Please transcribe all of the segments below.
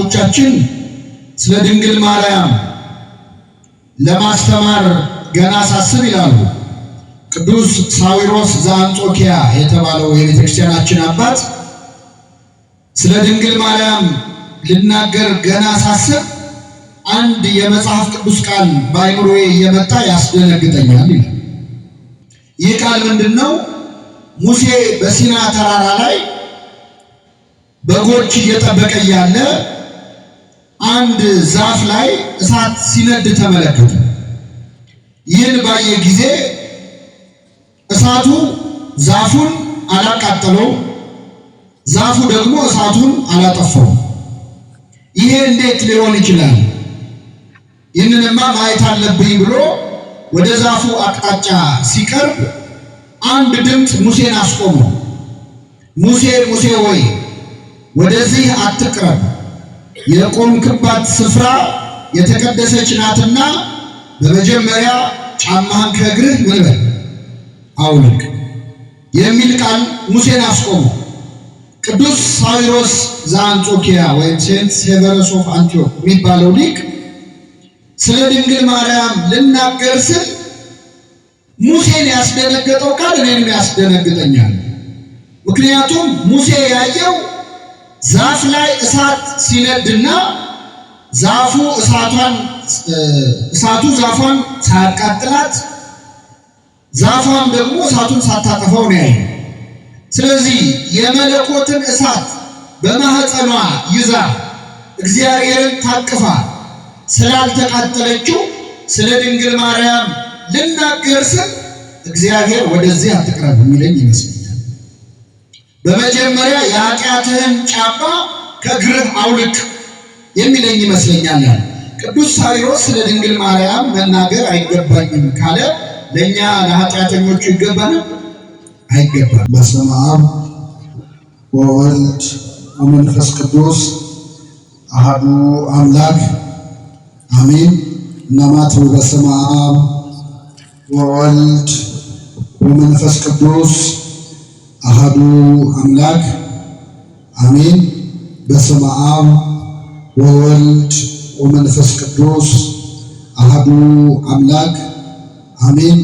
አባቶቻችን ስለ ድንግል ማርያም ለማስተማር ገና ሳስብ ይላሉ። ቅዱስ ሳዊሮስ ዘአንጾኪያ የተባለው የቤተክርስቲያናችን አባት ስለ ድንግል ማርያም ልናገር ገና ሳስብ አንድ የመጽሐፍ ቅዱስ ቃል በአይምሮዬ እየመጣ ያስደነግጠኛል ይላል። ይህ ቃል ምንድነው? ሙሴ በሲና ተራራ ላይ በጎች እየጠበቀ ያለ አንድ ዛፍ ላይ እሳት ሲነድ ተመለከተ። ይህን ባየ ጊዜ እሳቱ ዛፉን አላቃጠለው፣ ዛፉ ደግሞ እሳቱን አላጠፋው። ይሄ እንዴት ሊሆን ይችላል? ይህንንማ ማየት አለብኝ ብሎ ወደ ዛፉ አቅጣጫ ሲቀርብ አንድ ድምፅ ሙሴን አስቆመው። ሙሴ ሙሴ ሆይ ወደዚህ አትቅረብ፣ የቆምክባት ስፍራ የተቀደሰች ናትና በመጀመሪያ ጫማህን ከእግርህ ምን በል አውልቅ የሚል ቃል ሙሴን አስቆመው። ቅዱስ ሳዊሮስ ዘአንጾኪያ ወይም ሴንት ሴቨረስ ኦፍ አንቲዮክ የሚባለው ሊቅ ስለ ድንግል ማርያም ልናገር ስል ሙሴን ያስደነገጠው ቃል እኔንም ያስደነግጠኛል። ምክንያቱም ሙሴ ያየው ዛፍ ላይ እሳት ሲነድና እሳቱ ዛፏን ሳያቃጥላት ዛፏን ደግሞ እሳቱን ሳታጠፋው ነው ያየው። ስለዚህ የመለኮትን እሳት በማህፀኗ ይዛ እግዚአብሔርን ታቅፋ ስላልተቃጠለችው ስለ ድንግል ማርያም ልናገር ስል እግዚአብሔር ወደዚህ አትቅረብ የሚለኝ ይመስለኛል። በመጀመሪያ የኃጢአትህን ጫማ ከእግርህ አውልቅ የሚለኝ ይመስለኛል። ቅዱስ ሳዊሮስ ስለ ድንግል ማርያም መናገር አይገባኝም ካለ ለእኛ ለኃጢአተኞቹ ይገባናል? አይገባም። በስመ አብ ወወልድ ወመንፈስ ቅዱስ አሐዱ አምላክ አሜን። እናማት በስመ አብ ወወልድ ወመንፈስ ቅዱስ አሐዱ አምላክ አሜን። በስመ አብ ወወልድ ወመንፈስ ቅዱስ አሐዱ አምላክ አሜን።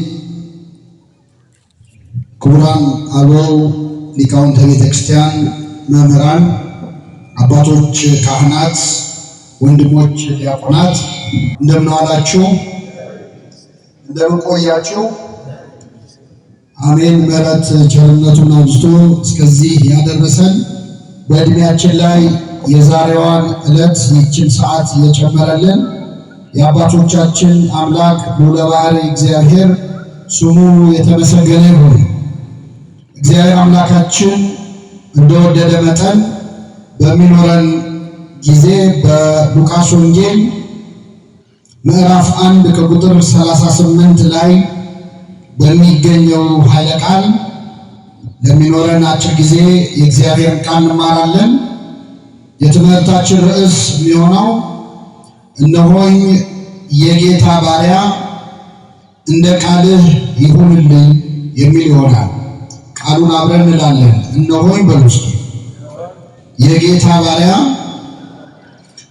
ክቡራን አበው ሊቃውንተ ቤተክርስቲያን፣ መምህራን፣ አባቶች ካህናት፣ ወንድሞች ዲያቆናት እንደምን ዋላችሁ? እንደምን ቆያችሁ? አሜን። ምሕረት ቸርነቱን አብዝቶ እስከዚህ ያደረሰን በእድሜያችን ላይ የዛሬዋን ዕለት ይህችን ሰዓት እየጨመረልን የአባቶቻችን አምላክ ልዑለ ባሕርይ እግዚአብሔር ስሙ የተመሰገነ ይሁን። እግዚአብሔር አምላካችን እንደወደደ መጠን በሚኖረን ጊዜ በሉቃስ ወንጌል ምዕራፍ 1 ከቁጥር 38 ላይ በሚገኘው ኃይለ ቃል ለሚኖረን አጭር ጊዜ የእግዚአብሔር ቃል እንማራለን። የትምህርታችን ርዕስ የሚሆነው እነሆኝ የጌታ ባሪያ እንደ ቃልህ ይሁንልኝ የሚል ይሆናል። ቃሉን አብረን እንላለን። እነሆኝ በሉ እስኪ። የጌታ ባሪያ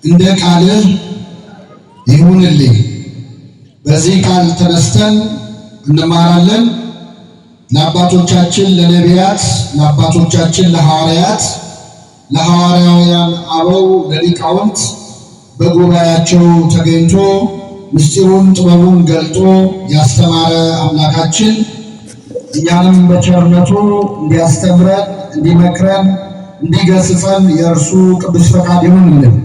እንደ ቃልህ ይሁንልኝ። በዚህ ቃል ተነስተን እንማራለን። ለአባቶቻችን ለነቢያት፣ ለአባቶቻችን ለሐዋርያት፣ ለሐዋርያውያን አበው፣ ለሊቃውንት በጉባኤያቸው ተገኝቶ ምስጢሩን ጥበቡን ገልጦ ያስተማረ አምላካችን እኛንም በቸርነቱ እንዲያስተምረን፣ እንዲመክረን፣ እንዲገስጸን የእርሱ ቅዱስ ፈቃድ ይሁንልን።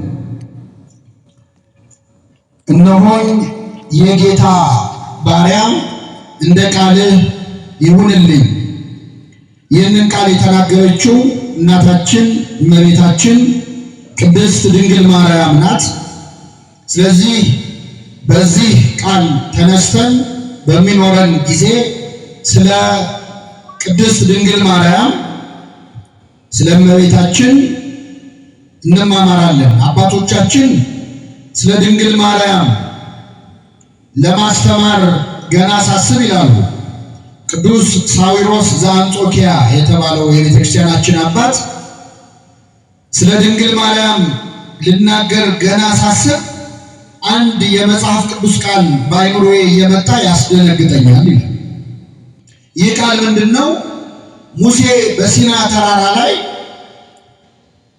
እነሆኝ የጌታ ባሪያ እንደ ቃልህ ይሁንልኝ። ይህንን ቃል የተናገረችው እናታችን እመቤታችን ቅድስት ድንግል ማርያም ናት። ስለዚህ በዚህ ቃል ተነስተን በሚኖረን ጊዜ ስለ ቅድስት ድንግል ማርያም ስለ እመቤታችን እንማማራለን። አባቶቻችን ስለ ድንግል ማርያም ለማስተማር ገና ሳስብ ይላሉ። ቅዱስ ሳዊሮስ ዘአንጾኪያ የተባለው የቤተክርስቲያናችን አባት ስለ ድንግል ማርያም ልናገር ገና ሳስብ አንድ የመጽሐፍ ቅዱስ ቃል በአይምሮዬ እየመጣ ያስደነግጠኛል ይላል። ይህ ቃል ምንድነው? ሙሴ በሲና ተራራ ላይ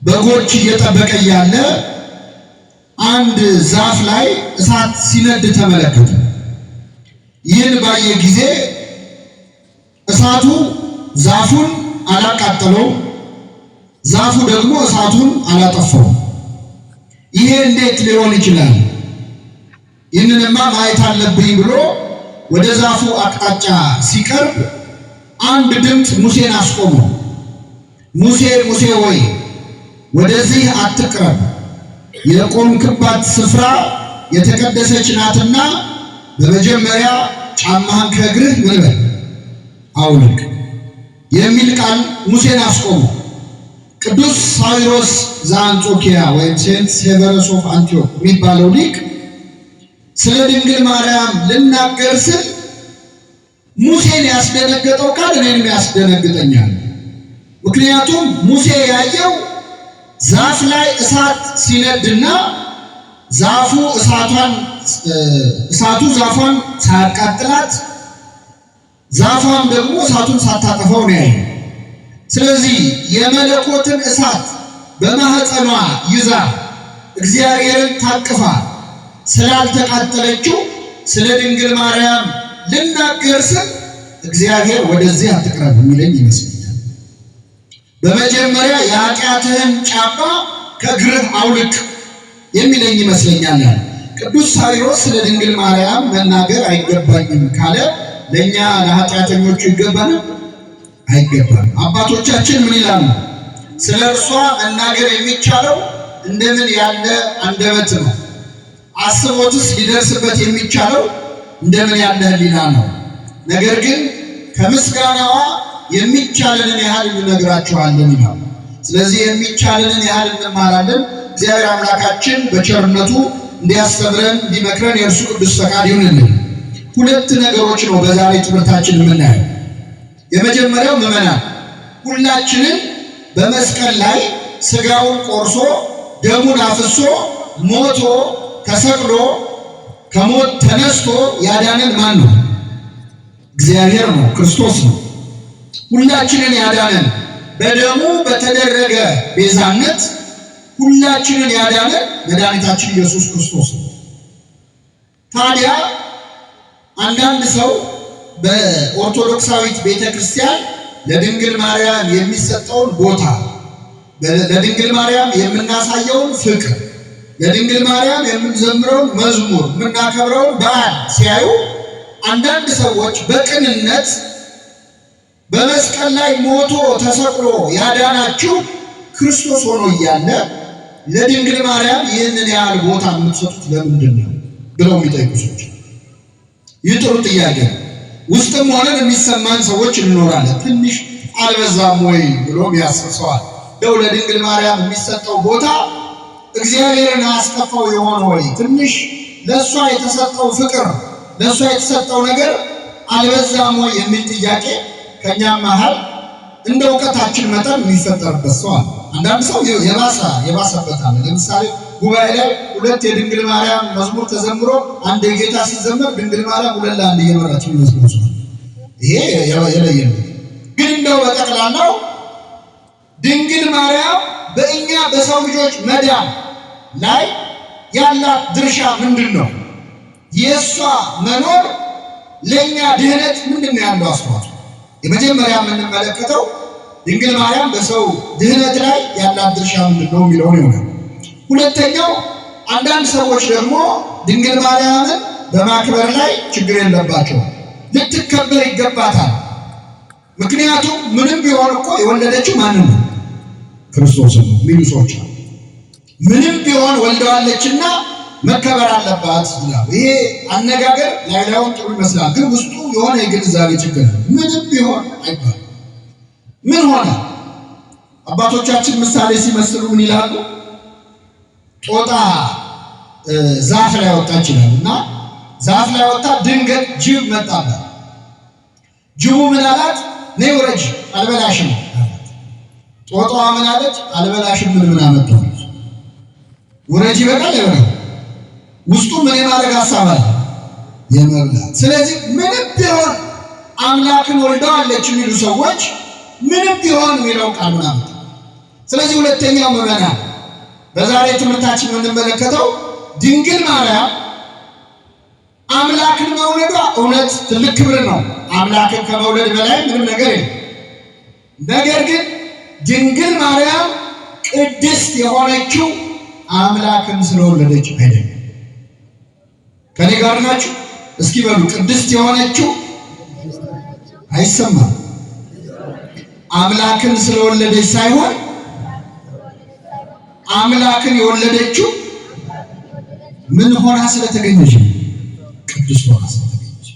በጎች እየጠበቀ ያለ አንድ ዛፍ ላይ እሳት ሲነድ ተመለከተ። ይህን ባየ ጊዜ እሳቱ ዛፉን አላቃጠለው፣ ዛፉ ደግሞ እሳቱን አላጠፋው። ይሄ እንዴት ሊሆን ይችላል? ይህንንማ ማየት አለብኝ ብሎ ወደ ዛፉ አቅጣጫ ሲቀርብ አንድ ድምፅ ሙሴን አስቆመው። ሙሴ ሙሴ ወይ ወደዚህ አትቅረብ፣ የቆምክባት ስፍራ የተቀደሰች ናትና በመጀመሪያ ጫማህን ከእግርህ ምን በል አውልቅ የሚል ቃል ሙሴን አስቆመው። ቅዱስ ሳዊሮስ ዘአንጾኪያ ወይም ሴንት ሴቨረስ ኦፍ አንቲዮክ የሚባለው ሊቅ ስለ ድንግል ማርያም ልናገር ስል ሙሴን ያስደነገጠው ቃል እኔንም ያስደነግጠኛል። ምክንያቱም ሙሴ ያየው ዛፍ ላይ እሳት ሲነድና ዛፉ እሳቱ ዛፏን ሳያቃጥላት ዛፏን ደግሞ እሳቱን ሳታጠፋው ነው ያየው። ስለዚህ የመለኮትን እሳት በማህፀኗ ይዛ እግዚአብሔርን ታቅፋ ስላልተቃጠለችው ስለ ድንግል ማርያም ልናገር ስል እግዚአብሔር ወደዚህ አትቅረብ የሚለኝ ይመስለኛል። በመጀመሪያ የኃጢአትህን ጫማ ከእግርህ አውልቅ የሚለኝ ይመስለኛል። ቅዱስ ሳዊሮስ ስለ ድንግል ማርያም መናገር አይገባኝም ካለ ለእኛ ለኃጢአተኞቹ ይገባናል? አይገባም። አባቶቻችን ምን ይላሉ? ስለ እርሷ መናገር የሚቻለው እንደምን ያለ አንደበት ነው? አስቦትስ ሊደርስበት የሚቻለው እንደምን ያለ ሕሊና ነው? ነገር ግን ከምስጋናዋ የሚቻለንን ያህል እንነግራችኋለን ይላል። ስለዚህ የሚቻለንን ያህል እንማራለን። እግዚአብሔር አምላካችን በቸርነቱ እንዲያስተምረን እንዲመክረን የእርሱ ቅዱስ ፈቃድ ይሁንልን። ሁለት ነገሮች ነው በዛሬ ትምህርታችን የምናየው። የመጀመሪያው ምዕመናን ሁላችንን በመስቀል ላይ ስጋውን ቆርሶ ደሙን አፍሶ ሞቶ ተሰቅሎ ከሞት ተነስቶ ያዳነን ማን ነው? እግዚአብሔር ነው፣ ክርስቶስ ነው። ሁላችንን ያዳነን በደሙ በተደረገ ቤዛነት ሁላችንን ያዳነን መድኃኒታችን ኢየሱስ ክርስቶስ ነው። ታዲያ አንዳንድ ሰው በኦርቶዶክሳዊት ቤተክርስቲያን ለድንግል ማርያም የሚሰጠውን ቦታ፣ ለድንግል ማርያም የምናሳየውን ፍቅር፣ ለድንግል ማርያም የምንዘምረውን መዝሙር፣ የምናከብረውን በዓል ሲያዩ አንዳንድ ሰዎች በቅንነት በመስቀል ላይ ሞቶ ተሰቅሎ ያዳናችሁ ክርስቶስ ሆኖ እያለ ለድንግል ማርያም ይህንን ያህል ቦታ የምትሰጡት ለምንድን ነው ብለው የሚጠይቁ ሰዎች፣ ይህ ጥሩ ጥያቄ ነው። ውስጥም ሆነን የሚሰማን ሰዎች እንኖራለን። ትንሽ አልበዛም ወይ ብሎ ያስሰዋል። ደው ለድንግል ማርያም የሚሰጠው ቦታ እግዚአብሔርን አስከፋው የሆነ ወይ? ትንሽ ለእሷ የተሰጠው ፍቅር፣ ለእሷ የተሰጠው ነገር አልበዛም ወይ የሚል ጥያቄ ከእኛም መሀል እንደ እውቀታችን መጠን የሚፈጠርበት ሰው አለ። አንዳንድ ሰው የባሰበት አለ። ለምሳሌ ጉባኤ ላይ ሁለት የድንግል ማርያም መዝሙር ተዘምሮ አንድ የጌታ ሲዘመር ድንግል ማርያም ሁለት ለአንድ እየመራች የሚመስለው ሰው፣ ይሄ የለየ ነው። ግን እንደው በጠቅላላው ድንግል ማርያም በእኛ በሰው ልጆች መዳን ላይ ያላት ድርሻ ምንድን ነው? የእሷ መኖር ለእኛ ድህነት ምንድን ነው ያለው አስተዋጽኦ? የመጀመሪያ የምንመለከተው ድንግል ማርያም በሰው ድህነት ላይ ያላት ድርሻ ምንድን ነው የሚለውን ይሆናል። ሁለተኛው አንዳንድ ሰዎች ደግሞ ድንግል ማርያምን በማክበር ላይ ችግር የለባቸው፣ ልትከበር ይገባታል። ምክንያቱም ምንም ቢሆን እኮ የወለደችው ማንን ነው? ክርስቶስን ነው የሚሉ ሰዎች አሉ። ምንም ቢሆን ወልደዋለችና መከበር አለባት ይላሉ። ይሄ አነጋገር ላይላውን ጥሩ ይመስላል፣ ግን ውስጡ የሆነ የግንዛቤ ችግር ነው። ምንም ቢሆን አይባልም። ምን ሆነ? አባቶቻችን ምሳሌ ሲመስሉ ምን ይላሉ? ጦጣ ዛፍ ላይ ወጣች ይላል እና ዛፍ ላይ ወጣ፣ ድንገት ጅብ መጣባት። ጅቡ ምን አላት? ነይ ውረጅ አልበላሽም አላት። ጦጣዋ ምን አለች? አልበላሽም ምን አመጣሁ። ውረጅ ይበቃል ይበቃል። ውስጡ ምን የማድረግ ሐሳብ አለ? የመብላት። ስለዚህ ምንም ቢሆን አምላክን ወልደዋለች የሚሉ ሰዎች ምንም ቢሆን የሚለው ቃል ምናምን። ስለዚህ ሁለተኛው ምዕመናን በዛሬ ትምህርታችን የምንመለከተው ድንግል ማርያም አምላክን መውለዷ እውነት ትልቅ ክብር ነው። አምላክን ከመውለድ በላይ ምንም ነገር የለም። ነገር ግን ድንግል ማርያም ቅድስት የሆነችው አምላክን ስለወለደች አይደለም። ከኔ ጋር ናችሁ? እስኪ በሉ ቅድስት የሆነችው አይሰማም። አምላክን ስለወለደች ሳይሆን አምላክን የወለደችው ምን ሆና ስለተገኘች? ቅድስት ሆና ስለተገኘች።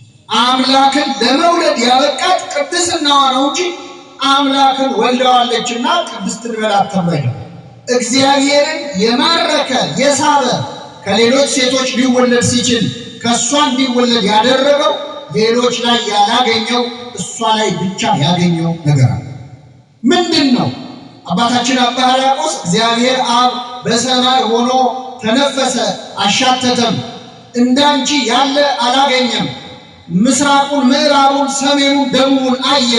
አምላክን ለመውለድ ያበቃት ቅድስናዋ ነው እንጂ አምላክን ወልደዋለችና ቅድስት ልበላት ተባለ። እግዚአብሔርን የማረከ የሳበ ከሌሎች ሴቶች ሊወለድ ሲችል ከእሷ እንዲወለድ ያደረገው ሌሎች ላይ ያላገኘው እሷ ላይ ብቻ ያገኘው ነገር አለ። ምንድን ነው? አባታችን አባ ሕርያቆስ እግዚአብሔር አብ በሰማይ ሆኖ ተነፈሰ አሻተተም፣ እንዳንቺ ያለ አላገኘም፣ ምስራቁን ምዕራቡን ሰሜኑን ደቡቡን አየ፣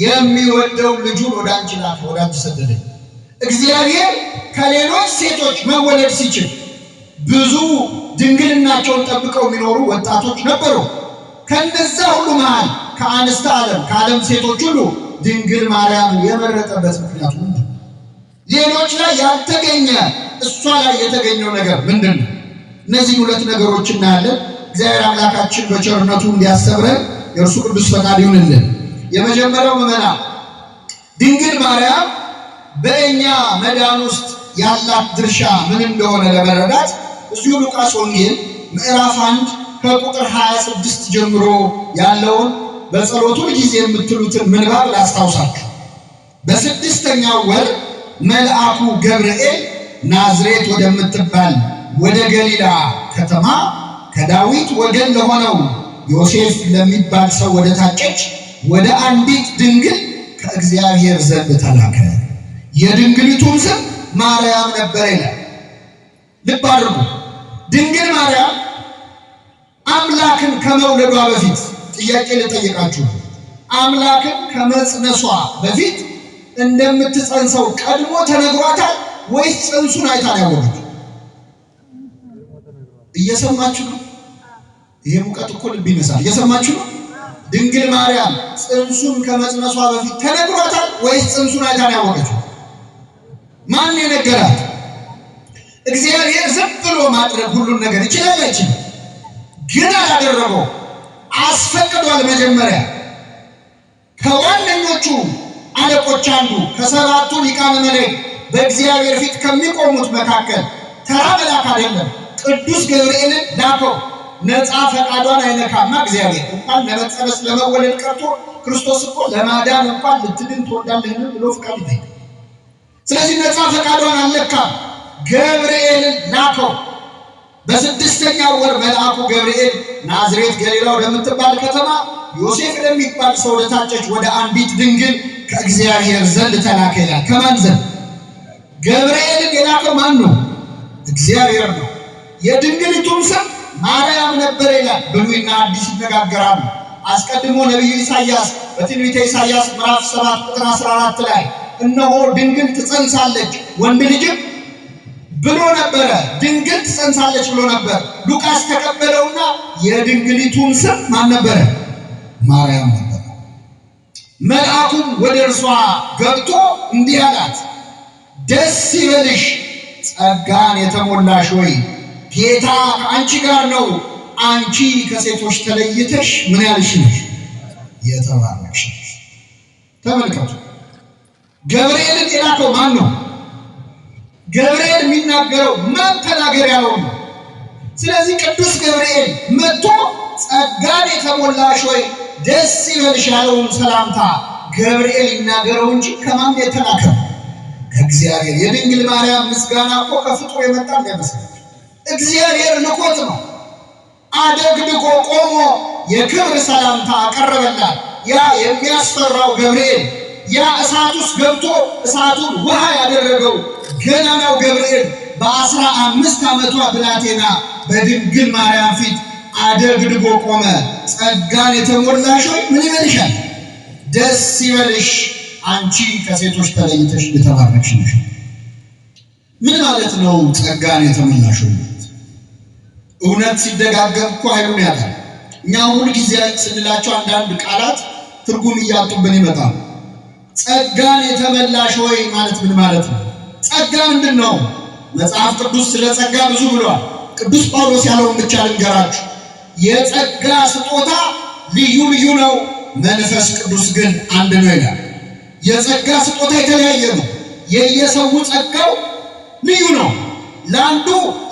የሚወደው ልጁን ወደ አንቺ ላከ፣ ወደ አንቺ ሰደደ። እግዚአብሔር ከሌሎች ሴቶች መወለድ ሲችል ብዙ ድንግልናቸውን ጠብቀው የሚኖሩ ወጣቶች ነበሩ። ከነዛ ሁሉ መሃል ከአንስተ ዓለም ከዓለም ሴቶች ሁሉ ድንግል ማርያም የመረጠበት ምክንያቱ ምንድን ነው? ሌሎች ላይ ያልተገኘ እሷ ላይ የተገኘው ነገር ምንድን ነው? እነዚህ ሁለት ነገሮች እናያለን። እግዚአብሔር አምላካችን በቸርነቱ እንዲያስተምረን የእርሱ ቅዱስ ፈቃድ ይሁንልን። የመጀመሪያው ምዕመናን ድንግል ማርያም በእኛ መዳን ውስጥ ያላት ድርሻ ምን እንደሆነ ለመረዳት እዚሁ ሉቃስ ወንጌል ምዕራፍ 1 ከቁጥር 26 ጀምሮ ያለውን በጸሎቱ ጊዜ የምትሉትን ምንባብ ላስታውሳችሁ። በስድስተኛው ወር መልአኩ ገብርኤል ናዝሬት ወደምትባል ወደ ገሊላ ከተማ ከዳዊት ወገን ለሆነው ዮሴፍ ለሚባል ሰው ወደ ታጨች ወደ አንዲት ድንግል ከእግዚአብሔር ዘንድ ተላከ። የድንግሊቱም ስም ማርያም ነበር ይላል። ልብ አድርጉ። ድንግል ማርያም አምላክን ከመውለዷ በፊት ጥያቄ ልጠይቃችሁ። አምላክን ከመጽነሷ በፊት እንደምትጸንሰው ቀድሞ ተነግሯታል ወይስ ጽንሱን አይታ ነው ያወቀችው? እየሰማችሁ ነው? ይሄ ሙቀት እኮ ልብ ይነሳል። እየሰማችሁ ነው? ድንግል ማርያም ጽንሱን ከመጽነሷ በፊት ተነግሯታል ወይስ ጽንሱን አይታ ነው ያወቀችው? ማን የነገራት? እግዚአብሔር ዝም ብሎ ማድረግ ሁሉን ነገር ይችላል አይችልም? ግን አላደረገው። አስፈቅዷል። መጀመሪያ ከዋነኞቹ አለቆች አንዱ ከሰባቱ ሊቃነ መላእክት በእግዚአብሔር ፊት ከሚቆሙት መካከል ተራ መልአክ አይደለም፣ ቅዱስ ገብርኤልን ላከው። ነፃ ፈቃዷን አይነካማ እግዚአብሔር። እንኳን ለመጸነስ ለመወለድ ቀርቶ ክርስቶስ እኮ ለማዳን እንኳን ልትድን ትወዳለህን ብሎ ፈቃድ ይጠይቃል። ስለዚህ ነፃ ፈቃዷን አልነካም። ገብርኤልን ላከው። በስድስተኛው ወር መልአኩ ገብርኤል ናዝሬት ገሊላ ወደምትባል ከተማ ዮሴፍ ለሚባል ሰው ወደታጨች ወደ አንዲት ድንግል ከእግዚአብሔር ዘንድ ተላከ ይላል። ከማን ዘንድ? ገብርኤልን የላከው ማን ነው? እግዚአብሔር ነው። የድንግሊቱም ስም ማርያም ነበር ይላል። ብሉይና አዲስ ይነጋገራሉ። አስቀድሞ ነቢዩ ኢሳይያስ በትንቢተ ኢሳይያስ ምዕራፍ 7 ቁጥር 14 ላይ እነሆ ድንግል ትጸንሳለች ወንድ ልጅም ብሎ ነበረ። ድንግል ትጸንሳለች ብሎ ነበር። ሉቃስ ተቀበለውና የድንግሊቱን ስም ማን ነበረ? ማርያም ነበር። መልአኩም ወደ እርሷ ገብቶ እንዲህ አላት፣ ደስ ይበልሽ ጸጋን የተሞላሽ ሆይ ጌታ ከአንቺ ጋር ነው። አንቺ ከሴቶች ተለይተሽ ምን ያልሽ ነሽ? የተባረክሽ ነሽ። ተመልከቱ። ገብርኤልን የላከው ማን ነው? ገብርኤል የሚናገረው ማን ተናገር ያለው ነው። ስለዚህ ቅዱስ ገብርኤል መጥቶ ጸጋን የተሞላሽ ሆይ ደስ ይበልሽ ያለውን ሰላምታ ገብርኤል ይናገረው እንጂ ከማን የተላከ? ከእግዚአብሔር። የድንግል ማርያም ምስጋና እኮ ከፍጡር የመጣ እንዳይመስላችሁ፣ እግዚአብሔር ልኮት ነው። አደግድጎ ቆሞ የክብር ሰላምታ አቀረበላት። ያ የሚያስፈራው ገብርኤል፣ ያ እሳት ውስጥ ገብቶ እሳቱን ውሃ ያደረገው ገናናው ገብርኤል በ15 ዓመቷ ብላቴና በድንግል ማርያም ፊት አደግድጎ ቆመ። ጸጋን የተሞላሽ ሆይ ምን ይበልሻል? ደስ ይበልሽ፣ አንቺ ከሴቶች ተለይተሽ የተባረክሽ ነሽ። ምን ማለት ነው ጸጋን የተሞላሽ ሆይ? እውነት ሲደጋገም እኮ ኃይሉን ያጣል። እኛ ሁሉ ጊዜ ስንላቸው አንዳንድ ቃላት ትርጉም እያጡብን ይመጣል። ጸጋን የተመላሽ ሆይ ማለት ምን ማለት ነው? ጸጋ ምንድን ነው? መጽሐፍ ቅዱስ ስለ ጸጋ ብዙ ብሏል። ቅዱስ ጳውሎስ ያለውን ብቻ ልንገራችሁ። የጸጋ ስጦታ ልዩ ልዩ ነው፣ መንፈስ ቅዱስ ግን አንድ ነው ይላል። የጸጋ ስጦታ የተለያየ ነው። የየሰው ጸጋው ልዩ ነው። ለአንዱ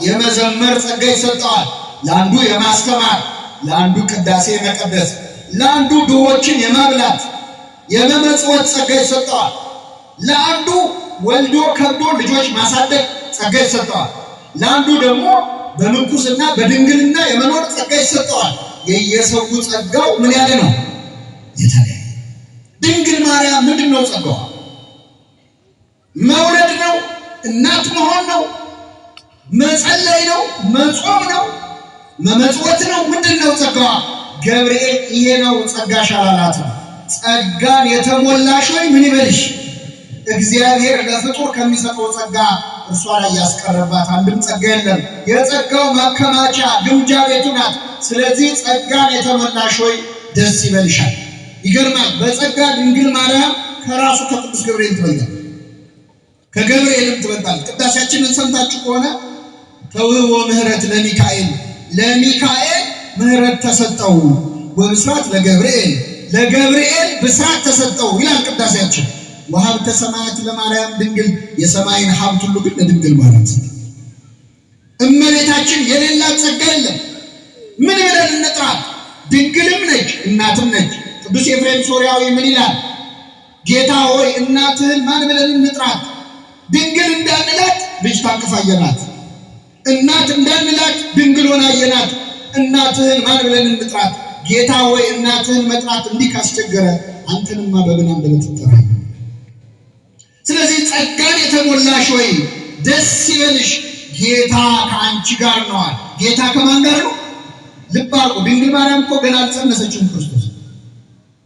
የመዘመር ጸጋ ይሰጠዋል፣ ለአንዱ የማስተማር፣ ለአንዱ ቅዳሴ መቀደስ፣ ለአንዱ ድሆችን የማብላት የመመጽወት ጸጋ ይሰጠዋል፣ ለአንዱ ወልዶ ከብዶ ልጆች ማሳደግ ጸጋ ይሰጠዋል፣ ለአንዱ ደግሞ በምንኩስና በድንግልና የመኖር ጸጋ ይሰጠዋል። የየሰው ጸጋው ምን ያለ ነው? የተለያየ። ድንግል ማርያም ምንድን ነው ጸጋዋ? መውለድ ነው? እናት መሆን ነው? መጸለይ ነው? መጾም ነው? መመጽወት ነው? ምንድን ነው ጸጋዋ? ገብርኤል ይሄ ነው ጸጋሽ አላላት። ጸጋን የተሞላሽ ሆይ ምን ይበልሽ? እግዚአብሔር ለፍጡር ከሚሰጠው ጸጋ እርሷ ላይ ያስቀረባት አንድም ጸጋ የለም። የጸጋው ማከማቻ ግምጃ ቤቱ ናት። ስለዚህ ጸጋን የተሞላሽ ሆይ ደስ ይበልሻል። ይገርማል። በጸጋ ድንግል ማርያም ከራሱ ከቅዱስ ገብርኤል ትበልጣለች፣ ከገብርኤልም ትበልጣለች። ቅዳሴያችንን ሰምታችሁ ከሆነ ተውህቦ ምህረት ለሚካኤል፣ ለሚካኤል ምህረት ተሰጠው፣ ወብስራት ለገብርኤል፣ ለገብርኤል ብስራት ተሰጠው ይላል ቅዳሴያችን። ወሀብተ ሰማያት ለማርያም ድንግል፣ የሰማይን ሀብት ሁሉ ግን ለድንግል ማርያም ሰጠ። እመቤታችን የሌላት ጸጋ የለም። ምን ብለን እንጥራት? ድንግልም ነች እናትም ነች። ቅዱስ ኤፍሬም ሶርያዊ ምን ይላል? ጌታ ሆይ እናትህን ማን ብለን እንጥራት? ድንግል እንዳንላት ልጅ ታቅፋ አየናት፣ እናት እንዳንላት ድንግል ሆና አየናት። እናትህን ማን ብለን እንጥራት? ጌታ ሆይ እናትህን መጥራት እንዲህ ካስቸገረ አንተንማ በምን አንደበት ትጠራለህ? ስለዚህ ጸጋን የተሞላሽ ሆይ ደስ ይበልሽ፣ ጌታ ከአንቺ ጋር ነዋል። ጌታ ከማን ጋር ነው? ልብ አድርጉ። ድንግል ማርያም እኮ ገና አልጸነሰችም ክርስቶስ።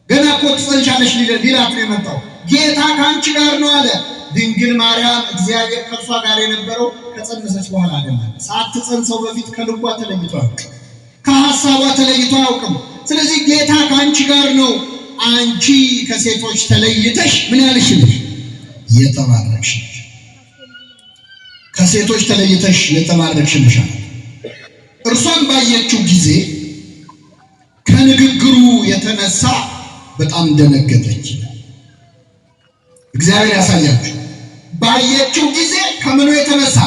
ገና እኮ ትጸንሻለሽ ሊላት ነው የመጣው። ጌታ ከአንቺ ጋር ነው አለ። ድንግል ማርያም እግዚአብሔር ከእርሷ ጋር የነበረው ከጸነሰች በኋላ አይደለም። ሳትጸንሰው በፊት ከልቧ ተለይቶ አያውቅም፣ ከሐሳቧ ተለይቶ አያውቅም። ስለዚህ ጌታ ከአንቺ ጋር ነው፣ አንቺ ከሴቶች ተለይተሽ ምን ያልሽ ነሽ? የተባረክሽ። ከሴቶች ተለይተሽ የተባረክሽ ነሽ። እርሷን ባየችው ጊዜ ከንግግሩ የተነሳ በጣም ደነገጠች። እግዚአብሔር ያሳያችሁ። ባየችው ጊዜ ከምኑ የተነሳ?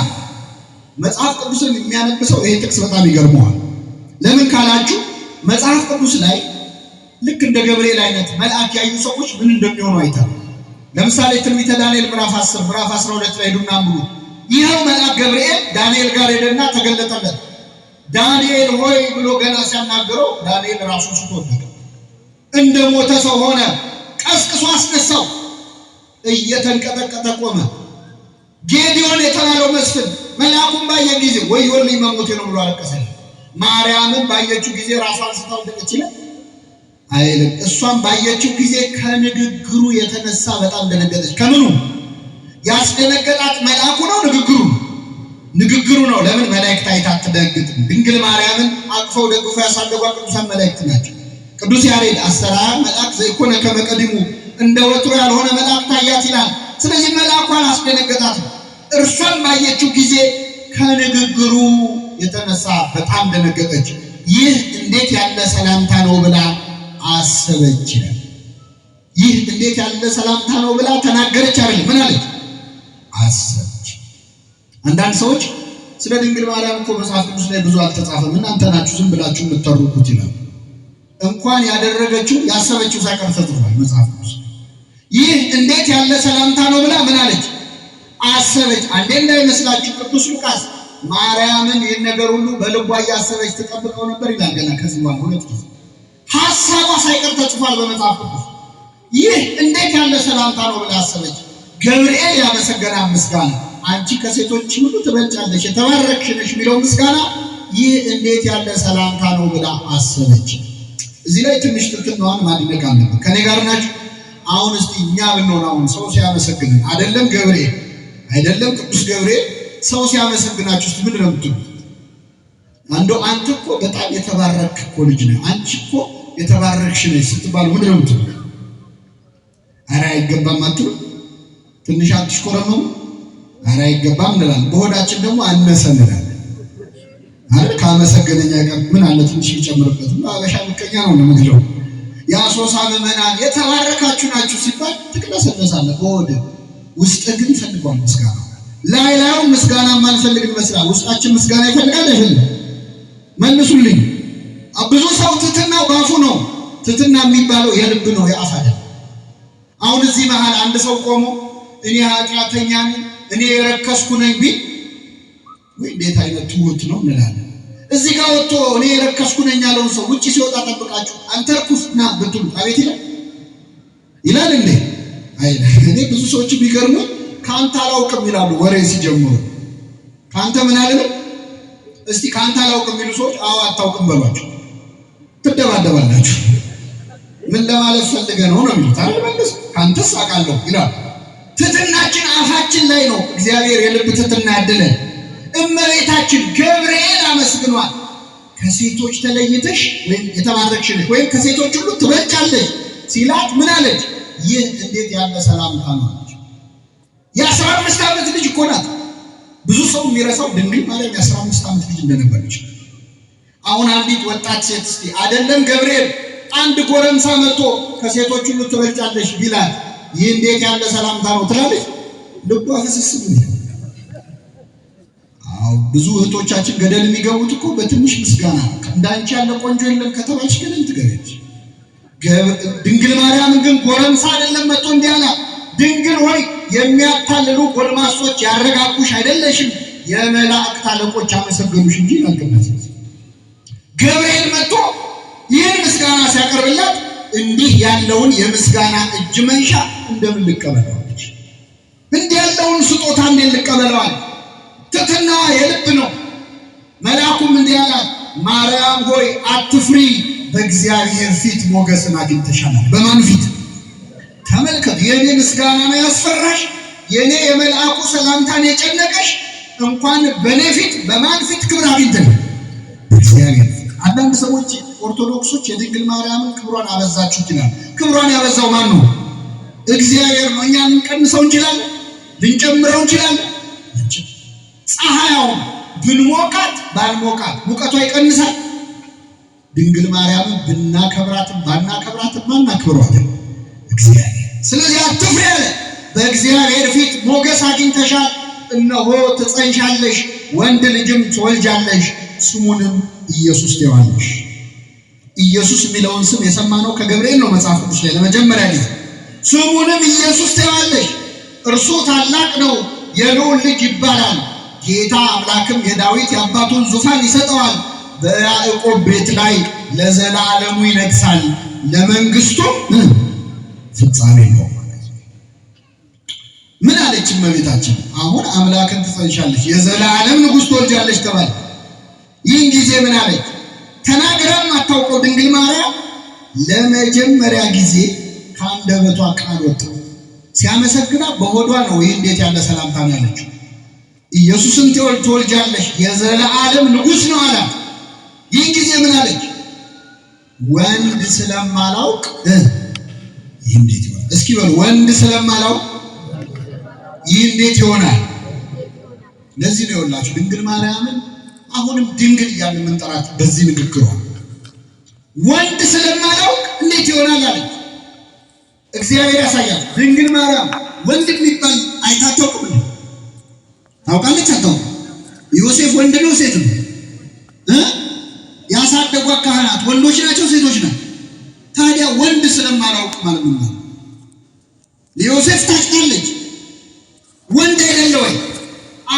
መጽሐፍ ቅዱስን የሚያነብሰው ይሄ ጥቅስ በጣም ይገርመዋል። ለምን ካላችሁ መጽሐፍ ቅዱስ ላይ ልክ እንደ ገብርኤል አይነት መልአክ ያዩ ሰዎች ምን እንደሚሆኑ አይተው። ለምሳሌ ትንቢተ ዳንኤል ምዕራፍ 10 ምዕራፍ 12 ላይ ሄዱና አንብቡ። ይኸው መልአክ ገብርኤል ዳንኤል ጋር ሄደና ተገለጠለት። ዳንኤል ሆይ ብሎ ገና ሲያናገረው ዳንኤል ራሱን ስተወደቀ፣ እንደ ሞተ ሰው ሆነ። ቀስቅሶ አስነሳው፣ እየተንቀጠቀጠ ቆመ። ጌዲዮን የተባለው መስፍን መልአኩን ባየ ጊዜ ወዮልኝ መሞቴ ነው ብሎ አለቀሰ። ማርያምን ባየችው ጊዜ ራሷን ስታወደቀች ይላል አይልም። እሷን ባየችው ጊዜ ከንግግሩ የተነሳ በጣም ደነገጠች። ከምኑ ያስደነገጣት? መልአኩ ነው? ንግግሩ ነው። ለምን መላእክት አይታ አትደነግጥም? ድንግል ማርያምን አቅፈው ደግፈው ያሳደጓት ቅዱሳን መላእክት ናቸው። ቅዱስ ያሬድ አስተርአያ መልአክ ዘይኮነ ከመ ቀዲሙ፣ እንደ ወትሮ ያልሆነ መልአክ ታያት ይላል። ስለዚህ መልአኳን አስደነገጣት። እርሷን ባየችው ጊዜ ከንግግሩ የተነሳ በጣም ደነገጠች። ይህ እንዴት ያለ ሰላምታ ነው ብላ አሰበች። ይህ እንዴት ያለ ሰላምታ ነው ብላ ተናገረች አይደል? ምን አለች? አሰበች። አንዳንድ ሰዎች ስለ ድንግል ማርያም እኮ መጽሐፍ ቅዱስ ላይ ብዙ አልተጻፈም፣ እናንተ ናችሁ ዝም ብላችሁ የምትተርኩት ይላል። እንኳን ያደረገችው ያሰበችው ሳይቀር ተጽፏል መጽሐፍ ቅዱስ። ይህ እንዴት ያለ ሰላምታ ነው ብላ ምን አለች? አሰበች። አንዴ እንዳይመስላችሁ ቅዱስ ሉቃስ ማርያምን ይህን ነገር ሁሉ በልቧ እያሰበች ተጠብቀው ነበር ይላል። ገና ከዚህ በኋላ ሁለት ጊዜ ሐሳቧ ሳይቀር ተጽፏል በመጽሐፍ ቅዱስ። ይህ እንዴት ያለ ሰላምታ ነው ብላ አሰበች። ገብርኤል ያመሰገናት ምስጋና አንቺ ከሴቶች ሁሉ ትበልጫለሽ የተባረክሽ ነሽ የሚለው ምስጋና ይህ እንዴት ያለ ሰላምታ ነው ብላ አሰበች። እዚህ ላይ ትንሽ ትትናዋን ማድነቅ አለበት። ከኔ ጋር ናችሁ? አሁን እስቲ እኛ ብንሆን አሁን ሰው ሲያመሰግን አይደለም ገብርኤል አይደለም ቅዱስ ገብርኤል ሰው ሲያመሰግናችሁ እስቲ ምንድን ነው የምትሉት? አንተ እኮ በጣም የተባረክ እኮ ልጅ ነህ፣ አንቺ እኮ የተባረክሽ ነሽ ስትባሉ ምንድን ነው የምትሉት? ኧረ አይገባም አትሉ? ትንሽ አትሽኮረመሙ? ኧረ አይገባም እንላለን። በሆዳችን ደግሞ አነሰ እንላለን አይደል? ካመሰገነኛ ጋር ምን አለ ትንሽ ይጨምርበት። አበሻ ምቀኛ ነው የምንለው። የአሶሳ ምዕመናን የተባረካችሁ ናችሁ ሲባል ትቅለሰለሳለህ በሆድ ውስጥ ግን ፈልጓል ምስጋና። ላይላዩ ምስጋና ማንፈልግ ይመስላል። ውስጣችን ምስጋና ይፈልጋል አይፈልግም? መልሱልኝ። ብዙ ሰው ትትናው ባፉ ነው። ትትና የሚባለው የልብ ነው የአፍ አይደለም። አሁን እዚህ መሃል አንድ ሰው ቆሞ እኔ ኃጢአተኛ ነኝ እኔ የረከስኩ ነኝ ቢል ወይ እንዴት አይነት ትውት ነው እንላለን። እዚህ ጋር ወጥቶ እኔ የረከስኩ ነኝ ያለውን ሰው ውጪ ሲወጣ ጠብቃችሁ አንተ ርኩስና ብትሉ አቤት ይላል እንዴ? እኔ ብዙ ሰዎች ቢገርሙ ካንተ አላውቅም ይላሉ ወሬ ሲጀምሩ። ካንተ ምን አለ? እስቲ ካንተ አላውቅም የሚሉ ሰዎች አዎ አታውቅም በሏቸው፣ ትደባደባላችሁ። ምን ለማለት ፈልገህ ነው ነው የሚሉት አይደል? መልስ ካንተስ አውቃለሁ ይላል። ትትናችን አፋችን ላይ ነው። እግዚአብሔር የልብ ትትና ያድለን። እመቤታችን ገብርኤል አመስግኗል። ከሴቶች ተለይተሽ ወይም የተባረክሽ ነሽ ወይም ከሴቶች ሁሉ ትበልጫለሽ ሲላት ምን አለች? ይህ እንዴት ያለ ሰላምታ ነው አለች። የ15 ዓመት ልጅ እኮ ናት። ብዙ ሰው የሚረሳው ድንግል ማርያም የ15 ዓመት ልጅ እንደነበረች። አሁን አንዲት ወጣት ሴት እስቲ አይደለም ገብርኤል አንድ ጎረምሳ መጥቶ ከሴቶች ሁሉ ትበልጫለሽ ቢላት ይህ እንዴት ያለ ሰላምታ ነው ትላለች? ልቧ ፍስስ ነው። ብዙ እህቶቻችን ገደል የሚገቡት እኮ በትንሽ ምስጋና እንዳንቺ ያለ ቆንጆ የለም ከተባልሽ ገደል ትገቢያለሽ። ድንግል ማርያም ግን ጎረምሳ አይደለም መጥቶ እንዲህ አላት፣ ድንግል ሆይ የሚያታልሉ ጎልማሶች ያረጋጉሽ አይደለሽም፣ የመላእክት አለቆች አመሰገኑሽ እንጂ አልገመት። ገብርኤል መጥቶ ይህን ምስጋና ሲያቀርብላት እንዲህ ያለውን የምስጋና እጅ መንሻ እንደምን ልቀበለዋለች? እንዲህ ያለውን ስጦታ እንዴት ልቀበለዋል? ትትናዋ የልብ ነው። መልአኩም እንዲህ አላት፣ ማርያም ሆይ አትፍሪ፣ በእግዚአብሔር ፊት ሞገስን አግኝተሻል። በማን ፊት? ተመልከቱ። የኔ ምስጋና ነው ያስፈራሽ? የኔ የመልአኩ ሰላምታን የጨነቀሽ? እንኳን በኔ ፊት በማን ፊት ክብር አግኝተን? በእግዚአብሔር ፊት። አንዳንድ ሰዎች ኦርቶዶክሶች የድንግል ማርያምን ክብሯን አበዛችሁት ይላል። ክብሯን ያበዛው ማን ነው? እግዚአብሔር ነው። እኛ ልንቀንሰው እንችላለን? ልንጨምረው እንችላለን? ፀሐያውን ብንሞቃት ባልሞቃት ሙቀቷ ይቀንሳል። ድንግል ማርያምን ብናከብራትም ባናከብራትም ማናከብሯት እግዚአብሔር። ስለዚህ አትፍሪ አለ። በእግዚአብሔር ፊት ሞገስ አግኝተሻል። እነሆ ትጸንሻለሽ፣ ወንድ ልጅም ትወልጃለሽ፣ ስሙንም ኢየሱስ ትይዋለሽ። ኢየሱስ የሚለውን ስም የሰማነው ከገብርኤል ነው መጽሐፍ ቅዱስ ላይ ለመጀመሪያ ጊዜ። ስሙንም ኢየሱስ ትይዋለሽ፣ እርሱ ታላቅ ነው፣ የልዑል ልጅ ይባላል። ጌታ አምላክም የዳዊት የአባቱን ዙፋን ይሰጠዋል፣ በያዕቆብ ቤት ላይ ለዘላለሙ ይነግሳል፣ ለመንግስቱ ፍጻሜ ነው። ምን አለች እመቤታችን? አሁን አምላክን ትጸንሻለሽ፣ የዘላለም ንጉሥ ትወልጃለሽ ተባለ። ይህን ጊዜ ምን አለች? ተናግራም አታውቀው ድንግል ማርያም ለመጀመሪያ ጊዜ ከአንደበቷ ቃል ወጣ። ሲያመሰግና በሆዷ ነው። ይህ እንዴት ያለ ሰላምታ ነው ያለችው። ኢየሱስን ትወልጃለሽ፣ የዘላለም ንጉሥ ነው አላት። ይህን ጊዜ ምን አለች? ወንድ ስለማላውቅ ይህ እንዴት ይሆናል? እስኪ በሉ ወንድ ስለማላውቅ ይህ እንዴት ይሆናል? ለዚህ ነው የወላችሁ ድንግል ማርያምን አሁንም ድንግል እያልን የምንጠራት በዚህ ንግግሯ። ወንድ ስለማላውቅ እንዴት ይሆናል አለች። እግዚአብሔር ያሳያል። ድንግል ማርያም ወንድ የሚባል አይታችሁም? ታውቃለች? አታውቅም? ዮሴፍ ወንድ ነው ሴት ነው? ያሳደጓት ካህናት ወንዶች ናቸው ሴቶች ናቸው? ታዲያ ወንድ ስለማላውቅ ማለት ነው። ዮሴፍ ታጭታለች። ወንድ አይደለ ወይ?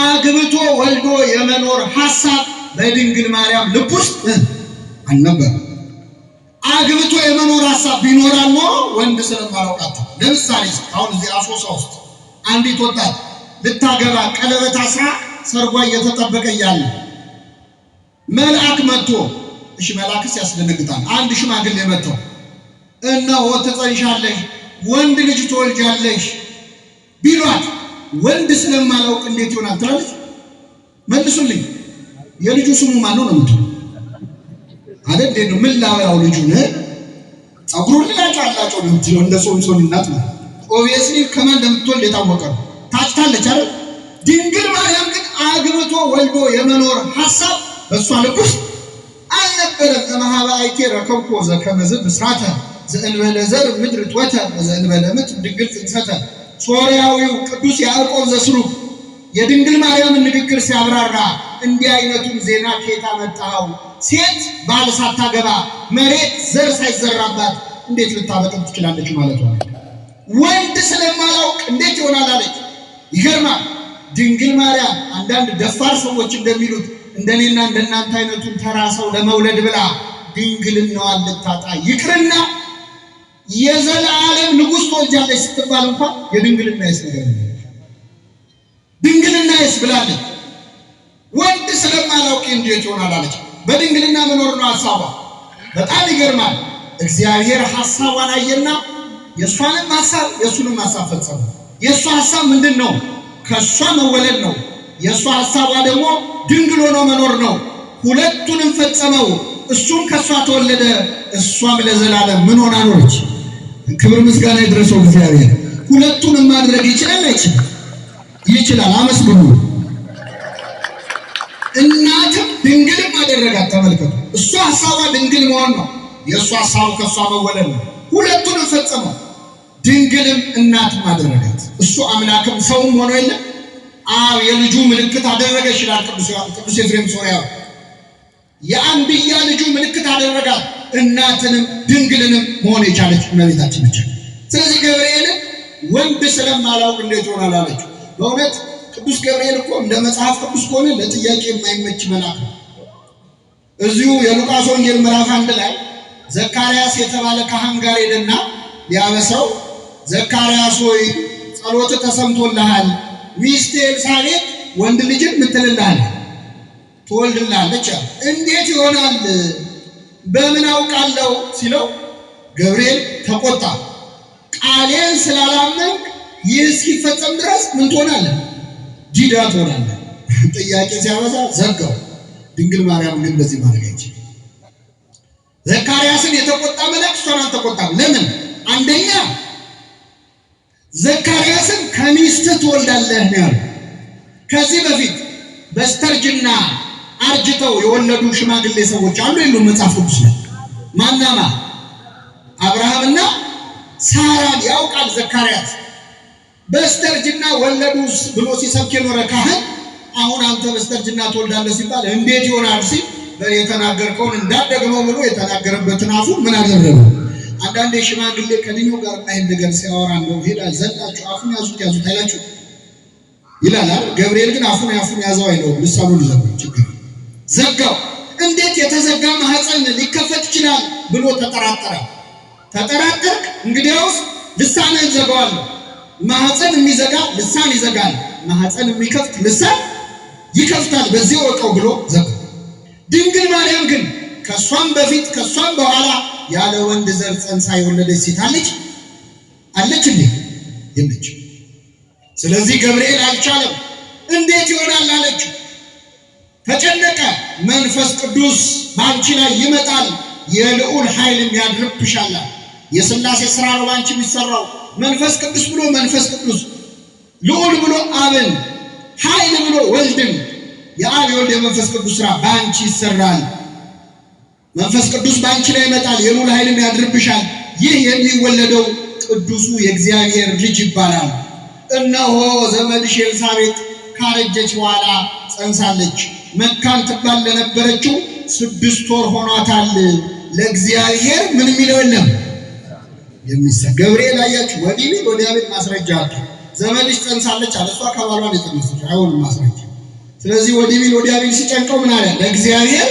አግብቶ ወልዶ የመኖር ሐሳብ በድንግል ማርያም ልብ ውስጥ አልነበረም። አግብቶ የመኖር ሐሳብ ቢኖራል ኖሮ ወንድ ስለማላውቃት። ለምሳሌ አሁን እዚህ አሶሳ ውስጥ አንዲት ወጣት ልታገባ ቀለበት አስራ ሰርጓ እየተጠበቀ እያለ መልአክ መጥቶ እሺ መልአክስ ያስደነግጣል። አንድ ሽማግሌ መጥቶ እነሆ ትጸንሻለሽ ወንድ ልጅ ትወልጃለሽ ቢሏት ወንድ ስለማላውቅ እንዴት ይሆናል ትላለች? መልሱልኝ። የልጁ ስሙ ማን ነው የምትሉ አይደል? ነው ምን ላውራው ልጁን ጸጉሩን ላጫላጨው ነው የምትለው እንደ ሶምሶን እናት ነው። ኦብቪየስሊ ከማን እንደምትወልድ የታወቀ ነው። ታጭታለች አይደል? ድንግል ማርያም ግን አግብቶ ወልዶ የመኖር ሐሳብ በእሷ ልብ ውስጥ አልነበረም። እምኀበ አይቴ ረከብኮ ዘከመዝ ብስራተ ዘእንበለ ዘር ምድር ትወተ ዘእንበለ ምት ድንግል ጽንሰተ። ሶርያዊው ቅዱስ ያዕቆብ ዘስሩግ የድንግል ማርያም ንግግር ሲያብራራ እንዲህ አይነቱን ዜና ከየት አመጣኸው? ሴት ባል ሳታገባ መሬት ዘር ሳይዘራባት እንዴት ልታበቅል ትችላለች ማለት ነው? ወንድ ስለማላውቅ እንዴት ይሆናል አለች። ይገርማል። ድንግል ማርያም አንዳንድ ደፋር ሰዎች እንደሚሉት እንደኔና እንደናንተ አይነቱን ተራ ሰው ለመውለድ ብላ ድንግልናዋን ልታጣ ይቅርና የዘላለም ንጉሥ ትወልጃለች ስትባል እንኳን የድንግልና ነገር ነው። ድንግልናስ ብላለች። ወንድ ስለማላውቅ እንዴት ይሆናል አለች። በድንግልና መኖር ነው ሐሳቧ። በጣም ይገርማል። እግዚአብሔር ሐሳቧን አየና የሷንም ሐሳብ የሱንም ሐሳብ ፈጸመ። የሷ ሐሳብ ምንድነው? ከሷ መወለድ ነው። የሷ ሐሳቧ ደግሞ ድንግል ሆኖ መኖር ነው። ሁለቱንም ፈጸመው። እሱም ከሷ ተወለደ፣ እሷም ለዘላለም ምን ሆና ኖረች? ክብር ምስጋና ይድረሰው እግዚአብሔር። ሁለቱንም ማድረግ ይችላል አይችልም? ይችላል። አመስግኑ። እናትም ድንግልም አደረጋት። ተመልከቱ። እሷ ሐሳቧ ድንግል መሆን ነው፣ የእሷ ሐሳቡ ከሷ መወለድ ነው። ሁለቱንም ፈጸመው። ድንግልም እናትም አደረጋት። እሱ አምላክም ሰውም ሆኖ የለ አብ የልጁ ምልክት አደረገ ይችላል ቅዱስ ኤፍሬም ሶርያዊ። የአንድያ ልጁ ምልክት አደረጋት። እናትንም ድንግልንም መሆን የቻለች እመቤታችን ነች። ስለዚህ ገብርኤልን ወንድ ስለማላውቅ እንዴት ይሆናል አለችው። በእውነት ቅዱስ ገብርኤል እኮ እንደ መጽሐፍ ቅዱስ ከሆነ ለጥያቄ የማይመች መልአክ ነው። እዚሁ የሉቃስ ወንጌል ምዕራፍ 1 ላይ ዘካርያስ የተባለ ካህን ጋር ሄደና ሊያበስረው ዘካርያስ ሆይ ጸሎት ተሰምቶልሃል፣ ሚስቴ ኤልሳቤጥ ወንድ ልጅን ምትልልሃል ትወልድልሃለች። እንዴት ይሆናል በምን አውቃለሁ ሲለው ገብርኤል ተቆጣ። ቃሌን ስላላመንክ ይህ እስኪፈጸም ድረስ ምን ትሆናለህ? ዲዳ ትሆናለህ። ጥያቄ ሲያበዛ ዘጋው። ድንግል ማርያም ግን እንደዚህ ማድረግ አይችልም። ዘካርያስን የተቆጣ መልአክ እሷን አልተቆጣም። ለምን? አንደኛ ዘካርያስን ከሚስትህ ትወልዳለህ ነው ያለው። ከዚህ በፊት በስተርጅና አርጅተው የወለዱ ሽማግሌ ሰዎች አሉ የሉም? መጽሐፍ ቅዱስ ላይ ማናማ አብርሃምና ሳራን ያውቃል ዘካርያስ። በስተርጅና ወለዱ ብሎ ሲሰብክ የኖረ ካህን አሁን አንተ በስተርጅና ትወልዳለህ ሲባል እንዴት ይሆናል ሲል የተናገርከውን እንዳትደግመው ብሎ የተናገረበትን አፉን ምን አደረገው? አንዳንዴ ሽማግሌ ከልዩ ጋር አይን ነገር ሲያወራ ነው ሄዳ ዘላችሁ አፉን ያዙት አይላችሁ ይላል። ገብርኤል ግን አፉን ያዘው አይለው ልሳኑን ዘጋው። እንዴት የተዘጋ ማህፀን ሊከፈት ይችላል ብሎ ተጠራጠርክ? እንግዲያውስ ልሳንህን ዘጋዋለሁ። ማህፀን የሚዘጋ ልሳን ይዘጋል፣ ማህፀን የሚከፍት ልሳን ይከፍታል፣ በዚህ ወቀው ብሎ ዘጋው። ድንግል ማርያም ግን ከሷም በፊት ከሷም በኋላ ያለ ወንድ ዘር ጸንሳ የወለደች ሴት አለች እንዴ? የለች። ስለዚህ ገብርኤል አልቻለም። እንዴት ይሆናል አለችው። ተጨነቀ። መንፈስ ቅዱስ በአንቺ ላይ ይመጣል፣ የልዑል ኃይልም ያድርብሻል። የሥላሴ ሥራ ነው በአንቺ የሚሰራው። መንፈስ ቅዱስ ብሎ መንፈስ ቅዱስ፣ ልዑል ብሎ አብን፣ ኃይል ብሎ ወልድን፣ የአብ የወልድ የመንፈስ ቅዱስ ሥራ በአንቺ ይሰራል። መንፈስ ቅዱስ በአንቺ ላይ ይመጣል፣ የልዑል ኃይልም ያድርብሻል። ይህ የሚወለደው ቅዱሱ የእግዚአብሔር ልጅ ይባላል። እነሆ ዘመድሽ ኤልሳቤጥ ካረጀች በኋላ ጸንሳለች። መካን ትባል ለነበረችው 6 ወር ሆኗታል። ለእግዚአብሔር ምን የሚለው የለም ገብርኤል አያችሁ፣ ወዲህ ወዲያ ቤት ማስረጃ አለ። ዘመድሽ ጸንሳለች አለ። እሷ ከባሏ የጸነሰች አይሆንም ማስረጃ። ስለዚህ ወዲህ ወዲያ ቤት ሲጨንቀው ምን አለ? ለእግዚአብሔር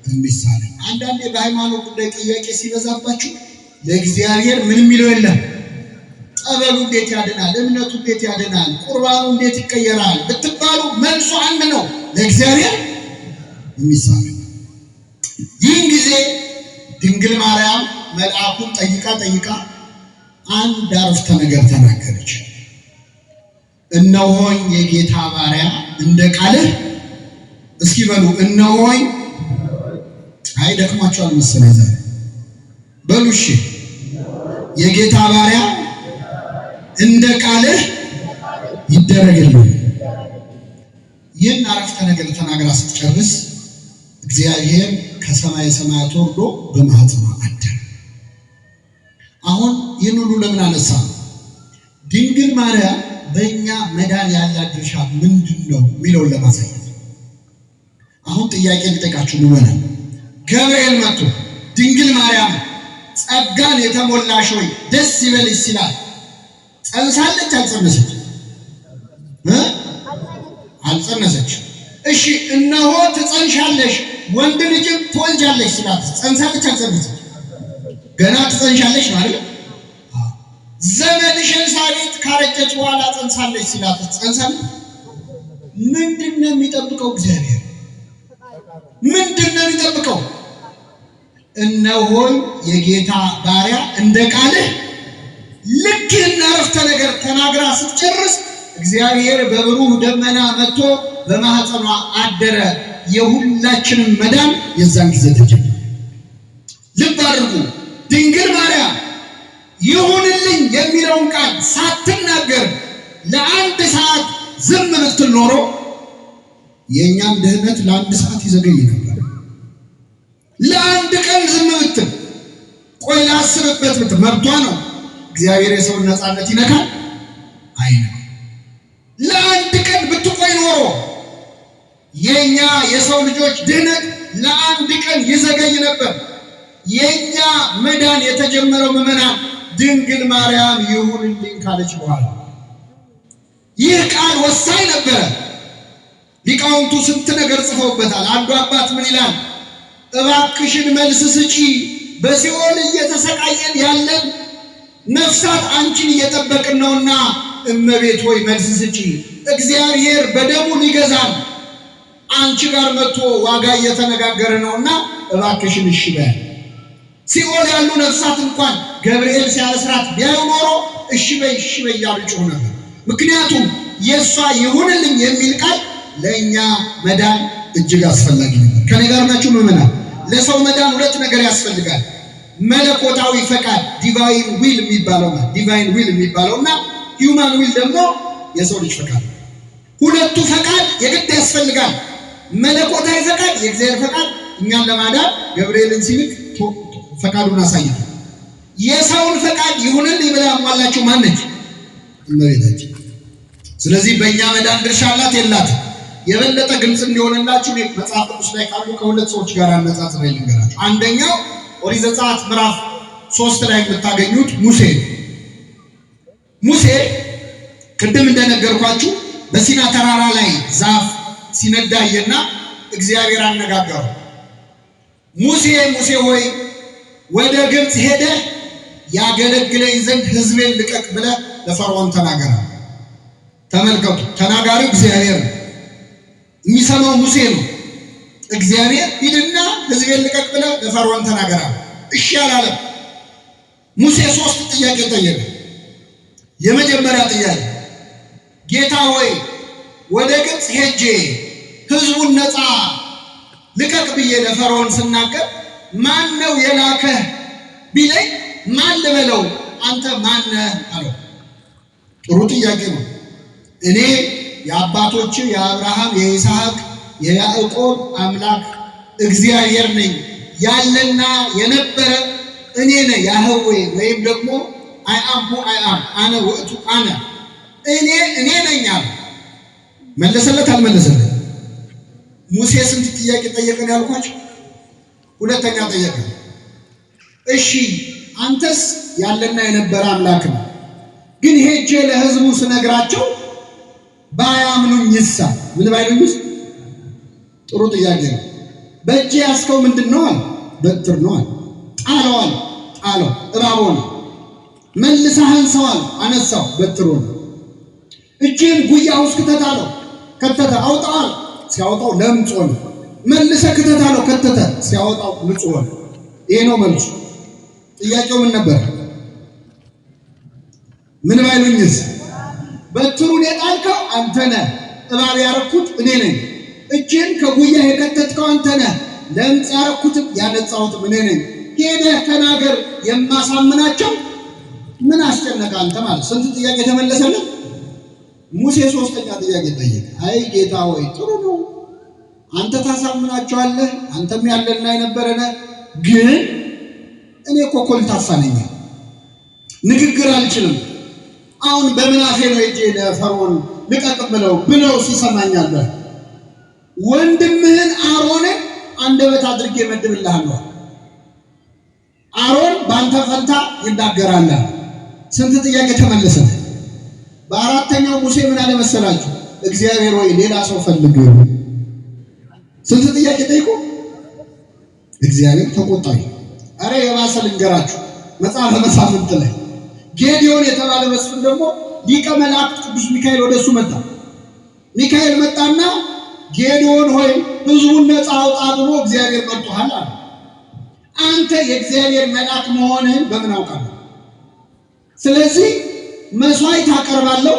የሚሳል። አንዳንዴ በሃይማኖት ጉዳይ ጥያቄ ሲበዛባችሁ ለእግዚአብሔር ምን የሚለው የለም ጸበሉ እንዴት ያድናል? እምነቱ እንዴት ያድናል? ቁርባኑ እንዴት ይቀየራል ብትባሉ መልሱ አንድ ነው፣ ለእግዚአብሔር የሚሳነው። ይህን ጊዜ ድንግል ማርያም መልአኩን ጠይቃ አንድ አረፍተ ነገር ተናገረች። እነሆኝ የጌታ ባሪያ እንደ ቃልህ። እስኪ በሉ እነሆኝ። አይ ደክሟቸዋል መሰለኝ ዛሬ። በሉ እሺ፣ የጌታ ባሪያ እንደ ቃልህ ይደረግልኝ። ይህን አረፍተ ነገር ተናግራ ስትጨርስ እግዚአብሔር ከሰማይ ሰማያት ወርዶ በማኅፀኗ አደረ። አሁን ይህን ሁሉ ለምን አነሳ? ድንግል ማርያም በእኛ መዳን ያላት ድርሻ ምንድን ነው የሚለውን ለማሳየት። አሁን ጥያቄ ልጠይቃችሁ ምዕመናን። ገብርኤል መጥቶ ድንግል ማርያም ጸጋን የተሞላሽ ሆይ ደስ ይበልሽ ሲላት ጸንሳለች አልጸነሰች? አልጸነሰች። እሺ እነሆ ትጸንሻለሽ ወንድ ልጅም ትወልጃለሽ ሲላት ጸንሳለች አልጸነሰች? ገና ትጸንሻለሽ ነው አይደል? ዘመድሽ ኤልሳቤጥ ካረጀች በኋላ ጸንሳለች ሲላት ጸንሳለች? ምንድን ነው የሚጠብቀው እግዚአብሔር? ምንድን ነው የሚጠብቀው? እነሆኝ የጌታ ባሪያ እንደ ቃልህ። ልክ ይህን አረፍተ ነገር ተናግራ ስትጨርስ እግዚአብሔር በብሩህ ደመና መጥቶ በማኅፀኗ አደረ። የሁላችንም መዳን የዛን ጊዜ ተጀመረ። ልብ አድርጉ። ድንግል ማርያም ይሁንልኝ የሚለውን ቃል ሳትናገር ለአንድ ሰዓት ዝም ብትል ኖሮ የእኛም ድህነት ለአንድ ሰዓት ይዘገይ ነበር። ለአንድ ቀን ዝም ብትል፣ ቆይ ላስብበት ብትል መብቷ ነው። እግዚአብሔር የሰውን ነፃነት ይነካል አይነካም? ለአንድ ቀን ብትቆይ ኖሮ የኛ የሰው ልጆች ድህነት ለአንድ ቀን ይዘገይ ነበር። የኛ መዳን የተጀመረው ምዕመናን ድንግል ማርያም ይሁንልኝ ካለች በኋላ። ይህ ቃል ወሳኝ ነበረ። ሊቃውንቱ ስንት ነገር ጽፈውበታል። አንዱ አባት ምን ይላል? እባክሽን መልስ ስጪ፣ በሲኦል እየተሰቃየን ያለን ነፍሳት አንቺን እየጠበቅን ነውና እመቤት ሆይ መልስ ስጪ። እግዚአብሔር በደሙ ሊገዛን አንቺ ጋር መጥቶ ዋጋ እየተነጋገረ ነውና እባክሽን እሺ በይ። ሲኦል ያሉ ነፍሳት እንኳን ገብርኤል ሲያስራት ቢያዩ ኖሮ እሺ በይ እያሉ ጮሁ ነበር። ምክንያቱም የእሷ ይሁንልኝ የሚል ቃል ለእኛ መዳን እጅግ አስፈላጊ ነበር። ከኔ ጋር ናችሁ ምዕመናን? ለሰው መዳን ሁለት ነገር ያስፈልጋል። መለኮታዊ ፈቃድ ዲቫይን ዊል የሚባለውና ሂውማን ዊል ደግሞ የሰው ልጅ ፈቃድ። ሁለቱ ፈቃድ የግድ ያስፈልጋል። መለኮታዊ ፈቃድ የእግዚአብሔር ፈቃድ እኛን ለማዳን ገብርኤልን ሲልክ ፈቃዱን አሳይቶ፣ የሰውን ፈቃድ ይሁንልኝ ብላ ያሟላችሁ ማነች? እመቤታችን። ስለዚህ በእኛ መዳን ድርሻ አላት የላትም? የበለጠ ግልጽ እንዲሆንላችሁ መጽሐፍ ቅዱስ ላይ ካሉ ከሁለት ሰዎች ጋር አነጻጽሬ ልንገራችሁ። አንደኛው ኦሪት ዘጸአት ምዕራፍ 3 ላይ የምታገኙት ሙሴ ቅድም እንደነገርኳችሁ በሲና ተራራ ላይ ዛፍ ሲነዳየና እግዚአብሔር አነጋገረው። ሙሴ ሆይ ወደ ግብፅ ሄደ ያገለግለኝ ዘንድ ሕዝቤን ልቀቅ ብለህ ለፈርዖን ተናገረ። ተመልከቱ፣ ተናጋሪው እግዚአብሔር ነው። የሚሰማው ሙሴ ነው። እግዚአብሔር ሂድና ሕዝቤን ልቀቅ ብለህ ለፈርዖን ተናገረ። እሺ አላለም። ሙሴ 3 ጥያቄ ጠየቀ። የመጀመሪያ ጥያቄ ጌታ ሆይ ወደ ግብፅ ሄጄ ሕዝቡን ነፃ ልቀቅ ብዬ ለፈርዖን ስናገር ማን ነው የላከህ ቢለኝ ማን ልበለው? አንተ ማን ነህ አለው። ጥሩ ጥያቄ ነው። እኔ የአባቶች የአብርሃም የይስሐቅ የያዕቆብ አምላክ እግዚአብሔር ነኝ፣ ያለና የነበረ እኔ ነኝ፣ ያህዌ ወይም ደግሞ አይ አም አነ ውእቱ አነ እኔ ነኝ አለ። መለሰለት አልመለሰለት? ሙሴ ስንት ጥያቄ ጠየቀን ያልኳቸው? ሁለተኛ ጠየቀ። እሺ አንተስ ያለና የነበረ አምላክ ነው፣ ግን ሄጄ ለሕዝቡ ስነግራቸው ባያምኑኝሳ ምን ባይሉኝስ? ጥሩ ጥያቄ ነው። በእጄ ያስከው ምንድን ነው አለ። በትር ነው አለ። ጣለው እባብ ሆነ። መልሰህ አንሳው። አነሳው በትሩን። እጅን ጉያ ውስጥ ክተት አለው። ከተተ። አውጣው። ሲያወጣው ለምጽ ሆነ። መልሰህ ክተት አለው። ከተተ። ሲያወጣው ንጹህ ሆነ። ይሄ ነው መልሱ። ጥያቄው ምን ነበር? ምን ባይሉኝስ? በትሩን የጣልከው አንተ ነህ። እባብ ያረኩት እኔ ነኝ። እጅን ከጉያ የከተትከው አንተ ነህ። ለምጽ ያረኩትም ያነጻሁትም እኔ ነኝ። ሄደህ ተናገር የማሳምናቸው። ምን አስጨነቀ አንተ ማለት። ስንት ጥያቄ ተመለሰለት። ሙሴ ሶስተኛ ጥያቄ ጠየቀ። አይ ጌታ ሆይ ጥሩ ነው፣ አንተ ታሳምናቸዋለህ፣ አንተም ያለና የነበረነ፣ ግን እኔ እኮ ኮልታፋ ነኝ፣ ንግግር አልችልም። አሁን በምን አፌ ነው እጄ ለፈርዖን ልቀቅ ብለው ሲሰማኛለህ? ወንድምህን አሮንን አንደበት አድርጌ መድብልሃለሁ። አሮን በአንተ ፈንታ ይናገራል። ስንት ጥያቄ ተመለሰ። በአራተኛው ሙሴ ምን አለ መሰላችሁ? እግዚአብሔር ሆይ ሌላ ሰው ፈልግ። ስንት ጥያቄ ጠይቆ እግዚአብሔር ተቆጣኝ። አረ የባሰ ልንገራችሁ። መጽሐፈ መሳፍንት ላይ ጌዲዮን የተባለ መስፍን ደግሞ ሊቀ መላእክት ቅዱስ ሚካኤል ወደሱ መጣ። ሚካኤል መጣና ጌዲዮን ሆይ ሕዝቡን ነፃ አውጣ ብሎ እግዚአብሔር መጥቷል አለ። አንተ የእግዚአብሔር መልአክ መሆንህን በምን አውቃለሁ? ስለዚህ መስዋዕት አቀርባለሁ።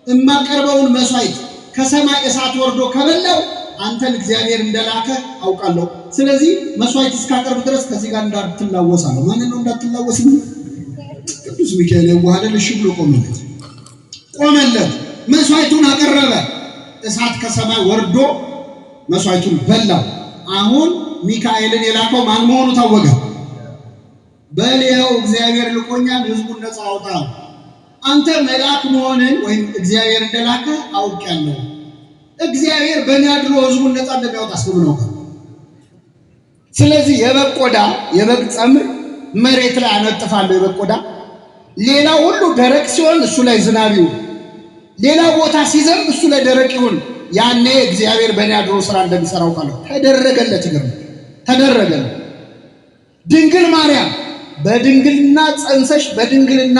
የማቀርበውን መስዋዕት ከሰማይ እሳት ወርዶ ከበላው አንተን እግዚአብሔር እንደላከ አውቃለሁ። ስለዚህ መስዋዕት እስካቀርብ ድረስ ከዚህ ጋር እንዳትላወሳለሁ። ማንን ነው እንዳትላወስ? ቅዱስ ሚካኤል የዋሃደ እሺ ብሎ ቆመለት። መስዋዕቱን አቀረበ። እሳት ከሰማይ ወርዶ መስዋዕቱን በላው። አሁን ሚካኤልን የላከው ማን መሆኑ ታወቀ። በሌላው እግዚአብሔር ልኮኛል፣ ሕዝቡን ነፃ አውጣ። አንተ መልአክ መሆንን ወይም እግዚአብሔር እንደላከ አውቄያለሁ። እግዚአብሔር በእኔ አድሮ ሕዝቡን ነፃ እንደሚያወጣ አስበው። ስለዚህ የበግ ቆዳ የበግ ጸምር መሬት ላይ አነጥፋለሁ። የበግ ቆዳ ሌላው ሁሉ ደረቅ ሲሆን እሱ ላይ ዝናብ ይሁን፣ ሌላ ቦታ ሲዘንብ እሱ ላይ ደረቅ ይሁን። ያኔ እግዚአብሔር በእኔ አድሮ ስራ እንደሚሰራ አውቃለሁ። ተደረገለት። ተደረገለት። ድንግል ማርያም በድንግልና ጸንሰሽ በድንግልና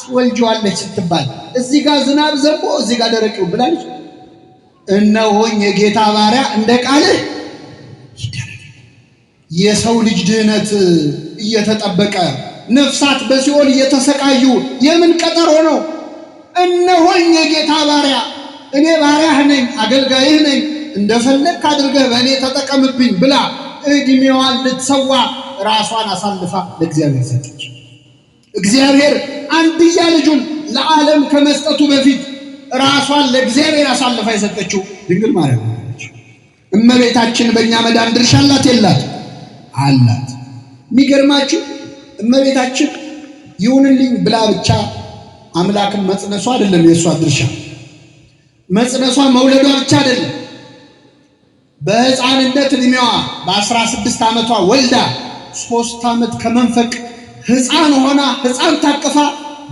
ትወልጂዋለሽ ስትባል እዚህ ጋር ዝናብ ዘንቦ እዚህ ጋር ደረቅ ይሁን ብላለች። እነሆኝ የጌታ ባሪያ እንደ ቃልህ ይደረግ። የሰው ልጅ ድህነት እየተጠበቀ ነፍሳት በሲኦል እየተሰቃዩ የምን ቀጠሮ ነው? እነሆኝ የጌታ ባሪያ፣ እኔ ባሪያህ ነኝ፣ አገልጋይህ ነኝ፣ እንደፈለግክ አድርገህ በእኔ ተጠቀምብኝ ብላ እድሜዋን ልትሰዋ ራሷን አሳልፋ ለእግዚአብሔር ሰጠች። እግዚአብሔር አንድያ ልጁን ለዓለም ከመስጠቱ በፊት ራሷን ለእግዚአብሔር አሳልፋ የሰጠችው ድንግል ማርያም ነች። እመቤታችን በእኛ መዳን ድርሻ አላት የላት? አላት። የሚገርማችሁ እመቤታችን ይሁንልኝ ብላ ብቻ አምላክን መጽነሷ አይደለም የእሷ ድርሻ። መጽነሷ መውለዷ ብቻ አይደለም። በሕፃንነት እድሜዋ በ16 ዓመቷ ወልዳ 3 ዓመት ከመንፈቅ ሕፃን ሆና ሕፃን ታቅፋ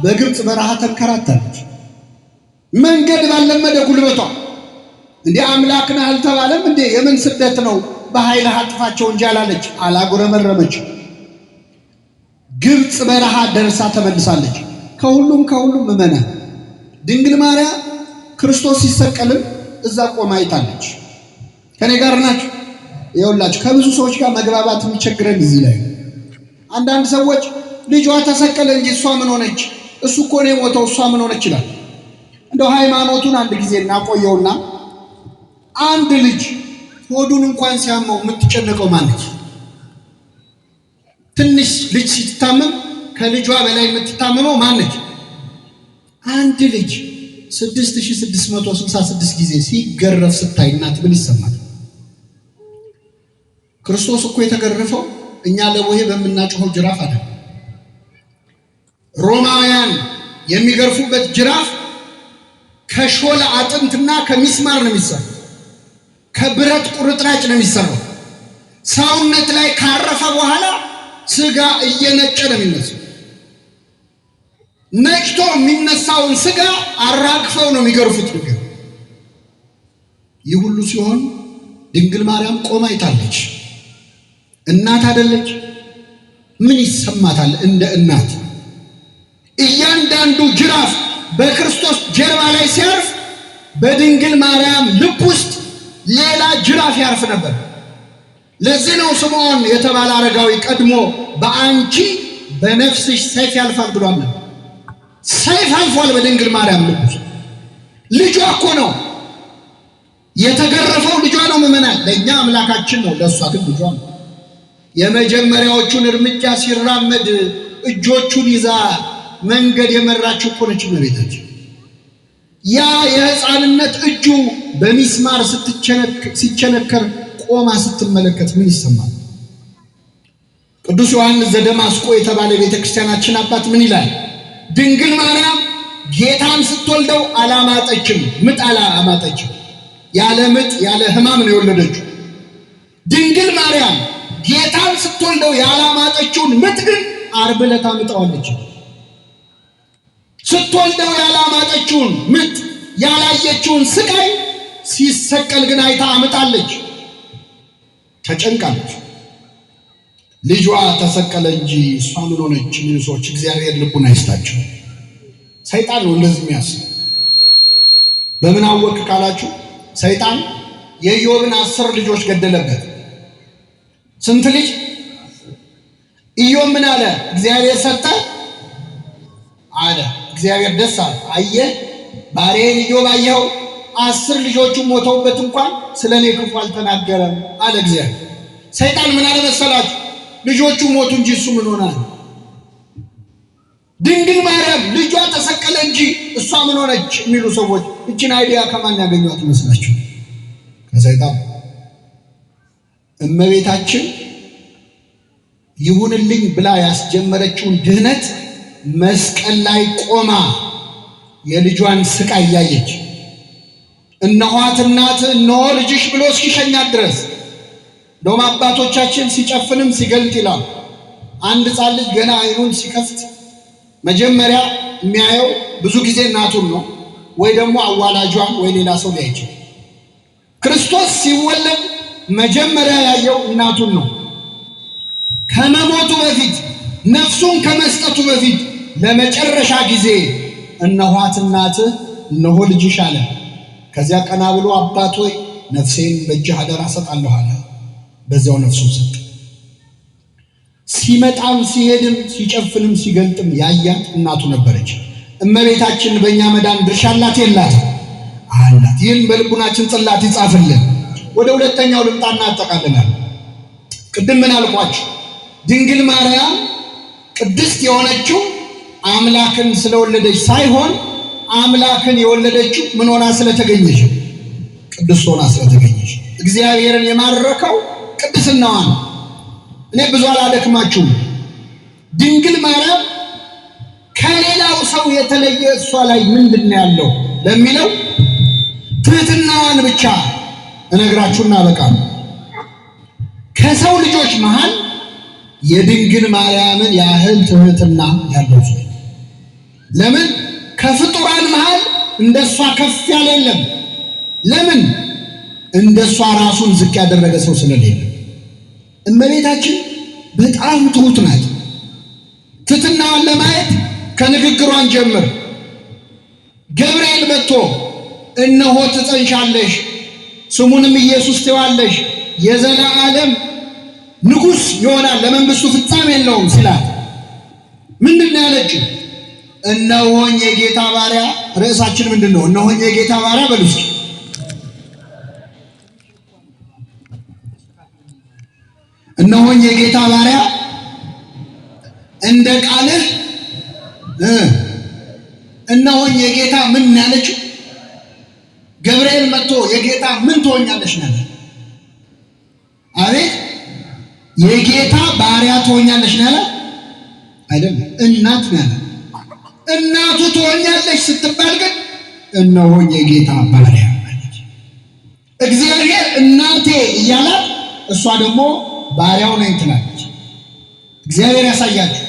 በግብፅ በረሃ ተንከራተለች። መንገድ ባለመደ ጉልበቷ እንዴ አምላክ ነህ አልተባለም እንዴ? የምን ስደት ነው? በኃይል አጥፋቸው እንጂ አላለች፣ አላጉረመረመች። ግብፅ በረሃ ደርሳ ተመልሳለች። ከሁሉም ምእመናን ድንግል ማርያም ክርስቶስ ሲሰቀልም እዛ ቆማ አይታለች። ከኔ ጋር ናችሁ? ይኸውላችሁ ከብዙ ሰዎች ጋር መግባባት የሚቸግረን እዚህ ላይ። አንዳንድ ሰዎች ልጇ ተሰቀለ እንጂ እሷ ምን ሆነች? እሱ እኮ ነው የሞተው እሷ ምን ሆነች ይላል። እንደው ሃይማኖቱን አንድ ጊዜ እናቆየውና አንድ ልጅ ሆዱን እንኳን ሲያመው የምትጨነቀው ማነች? ትንሽ ልጅ ሲታመም ከልጇ በላይ የምትታመመው ማነች? አንድ ልጅ 6666 ጊዜ ሲገረፍ ስታይ እናት ምን ይሰማል? ክርስቶስ እኮ የተገረፈው እኛ ለቦሄ በምናጮኸው ጅራፍ አይደል። ሮማውያን የሚገርፉበት ጅራፍ ከሾለ አጥንትና ከሚስማር ነው የሚሰራው። ከብረት ቁርጥራጭ ነው የሚሰራው። ሰውነት ላይ ካረፈ በኋላ ስጋ እየነጨ ነው የሚነሳው። ነጭቶ የሚነሳውን ስጋ አራግፈው ነው የሚገርፉት። ነገር ይህ ሁሉ ሲሆን ድንግል ማርያም ቆማ አይታለች። እናት አይደለች? ምን ይሰማታል እንደ እናት? እያንዳንዱ ጅራፍ በክርስቶስ ጀርባ ላይ ሲያርፍ በድንግል ማርያም ልብ ውስጥ ሌላ ጅራፍ ያርፍ ነበር። ለዚህ ነው ስምዖን የተባለ አረጋዊ ቀድሞ በአንቺ በነፍስሽ ሰይፍ ያልፋል ብሏል። ሰይፍ አልፏል በድንግል ማርያም ልብ ውስጥ። ልጇ እኮ ነው የተገረፈው፣ ልጇ ነው። ምእመናን ለእኛ አምላካችን ነው፣ ለእሷ ግን ልጇ ነው። የመጀመሪያዎቹን እርምጃ ሲራመድ እጆቹን ይዛ መንገድ የመራችው እኮ ነች እመቤታችን። ያ የሕፃንነት እጁ በሚስማር ሲቸነከር ቆማ ስትመለከት ምን ይሰማል? ቅዱስ ዮሐንስ ዘደማስቆ የተባለ ቤተክርስቲያናችን አባት ምን ይላል? ድንግል ማርያም ጌታን ስትወልደው አላማጠችም፣ ምጥ አላማጠችም። ያለ ምጥ ያለ ሕማም ነው የወለደችው። ድንግል ማርያም ጌታን ስትወልደው ያላማጠችውን ምጥ ግን ዓርብ ዕለት አምጣዋለች። ስትወልደው ያላማጠችውን ምጥ ያላየችውን ስቃይ ሲሰቀል ግን አይታ አምጣለች። ተጨንቃለች። ልጇ ተሰቀለ እንጂ እሷ ምን ሆነች? ምን ሰዎች እግዚአብሔር ልቡን አይስጣቸው። ሰይጣን ነው እንደዚህ የሚያስብ። በምን አወቅ ካላችሁ ሰይጣን የኢዮብን 10 ልጆች ገደለበት። ስንት ልጅ? ኢዮብ ምን አለ? እግዚአብሔር ሰጠ አለ። እግዚአብሔር ደስ አለ። አየህ ባሪያዬን ኢዮብ አየኸው፣ 10 ልጆቹ ሞተውበት እንኳን ስለኔ ክፉ አልተናገረም አለ እግዚአብሔር። ሰይጣን ምን አለ መሰላችሁ? ልጆቹ ሞቱ እንጂ እሱ ምን ሆነ? ድንግል ማርያም ልጇ ተሰቀለ እንጂ እሷ ምን ሆነች የሚሉ ሰዎች እችን አይዲያ ከማን ያገኟት ይመስላችሁ? ከሰይጣን። እመቤታችን ይሁንልኝ ብላ ያስጀመረችውን ድህነት መስቀል ላይ ቆማ የልጇን ስቃይ ያየች እነኋት እናት እነሆ ልጅሽ ብሎ እስኪሸኛት ድረስ እንደውም አባቶቻችን ሲጨፍንም ሲገልጥ ይላል። አንድ ሕፃን ልጅ ገና አይኑን ሲከፍት መጀመሪያ የሚያየው ብዙ ጊዜ እናቱን ነው፣ ወይ ደግሞ አዋላጇን ወይ ሌላ ሰው ሊያይ ይችላል። ክርስቶስ ሲወለድ መጀመሪያ ያየው እናቱን ነው። ከመሞቱ በፊት ነፍሱን ከመስጠቱ በፊት ለመጨረሻ ጊዜ እነኋት እናትህ እነሆ ልጅሽ አለ። ከዚያ ቀና ብሎ አባት ሆይ ነፍሴን በእጅህ አደራ ሰጣለሁ አለ። በዚያው ነፍሱን ሰጠ። ሲመጣም ሲሄድም ሲጨፍንም ሲገልጥም ያያት እናቱ ነበረች። እመቤታችን በእኛ መዳን ድርሻ አላት የላት? አላት። ይህን በልቡናችን ጽላት ይጻፍልን። ወደ ሁለተኛው ልምጣና አጠቃልላል። ቅድም ምን አልኳችሁ? ድንግል ማርያም ቅድስት የሆነችው አምላክን ስለወለደች ሳይሆን አምላክን የወለደችው ምን ሆና ስለተገኘች? ቅድስት ሆና ስለተገኘች። እግዚአብሔርን የማረከው ቅድስናዋ ነው። እኔ ብዙ አላደክማችሁም። ድንግል ማርያም ከሌላው ሰው የተለየ እሷ ላይ ምንድን ነው ያለው ለሚለው ትህትናዋን ብቻ እነግራችሁና በቃ ከሰው ልጆች መሃል የድንግል ማርያምን ያህል ትህትና ያለው ሰው ለምን? ከፍጡራን መሃል እንደሷ ከፍ ያለ የለም። ለምን? እንደሷ ራሱን ዝቅ ያደረገ ሰው ስለሌለ። እመቤታችን በጣም ትሁት ናት። ትህትናዋን ለማየት ከንግግሯን ጀምር። ገብርኤል መጥቶ እነሆ ትጸንሻለሽ፣ ስሙንም ኢየሱስ ትይዋለሽ፣ የዘላለም ንጉሥ ይሆናል፣ ለመንግስቱ ፍጻሜ የለውም ሲላት ምንድን ነው ያለችው? እነሆኝ የጌታ ባሪያ። ርዕሳችን ምንድን ነው? እነሆኝ የጌታ ባሪያ በሉ እስኪ። እነሆኝ የጌታ ባሪያ እንደ ቃልህ። እነሆኝ የጌታ ምን ያለችው? ገብርኤል መጥቶ የጌታ ምን ትሆኛለሽ ነው? አቤት የጌታ ባሪያ ትሆኛለሽ ነው ያለ አይደለም፣ እናት ነው ያለ። እናቱ ትሆኛለሽ ስትባል ግን እነሆኝ የጌታ ባሪያ ማለት እግዚአብሔር እናቴ እያላት እሷ ደግሞ ባሪያው ነኝ ትላለች። እግዚአብሔር ያሳያችሁ።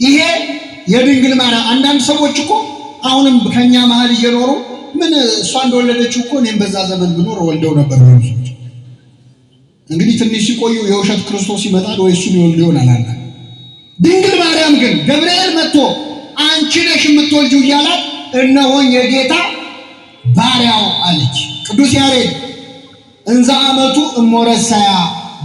ይሄ የድንግል ማርያም። አንዳንድ ሰዎች እኮ አሁንም ከኛ መሀል እየኖሩ ምን እሷ እንደወለደችው እኮ እኔም በዛ ዘመን ብኖር ወልደው ነበር ነው። እንግዲህ ትንሽ ሲቆዩ የውሸት ክርስቶስ ይመጣል ወይ እሱን ይወልድ ይሆናል አለ። ድንግል ማርያም ግን ገብርኤል መጥቶ አንቺ ነሽ የምትወልጂው እያላት እነሆኝ የጌታ ባሪያው አለች። ቅዱስ ያሬድ እንዘ አመቱ እሞረሳያ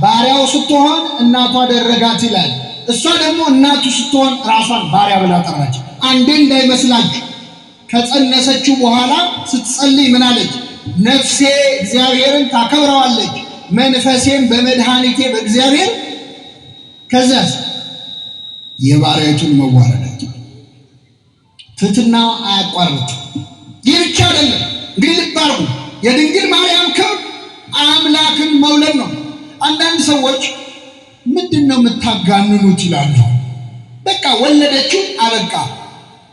ባሪያው ስትሆን እናቷ አደረጋት ይላል። እሷ ደግሞ እናቱ ስትሆን ራሷን ባሪያ ብላ ጠራች። አንዴ እንዳይመስላችሁ ከጸነሰችው በኋላ ስትጸልይ ምን አለች? ነፍሴ እግዚአብሔርን ታከብረዋለች፣ መንፈሴም በመድኃኒቴ በእግዚአብሔር። ከዚያስ የባሪያይቱን መዋረዳት ትሕትና አያቋርጥ። ይህ ብቻ አይደለም። እንግዲህ ልብ አድርጉ፣ የድንግል ማርያም ክብር አምላክን መውለድ ነው። አንዳንድ ሰዎች ምንድን ነው የምታጋንኑት ይላሉ። በቃ ወለደችው አበቃ፣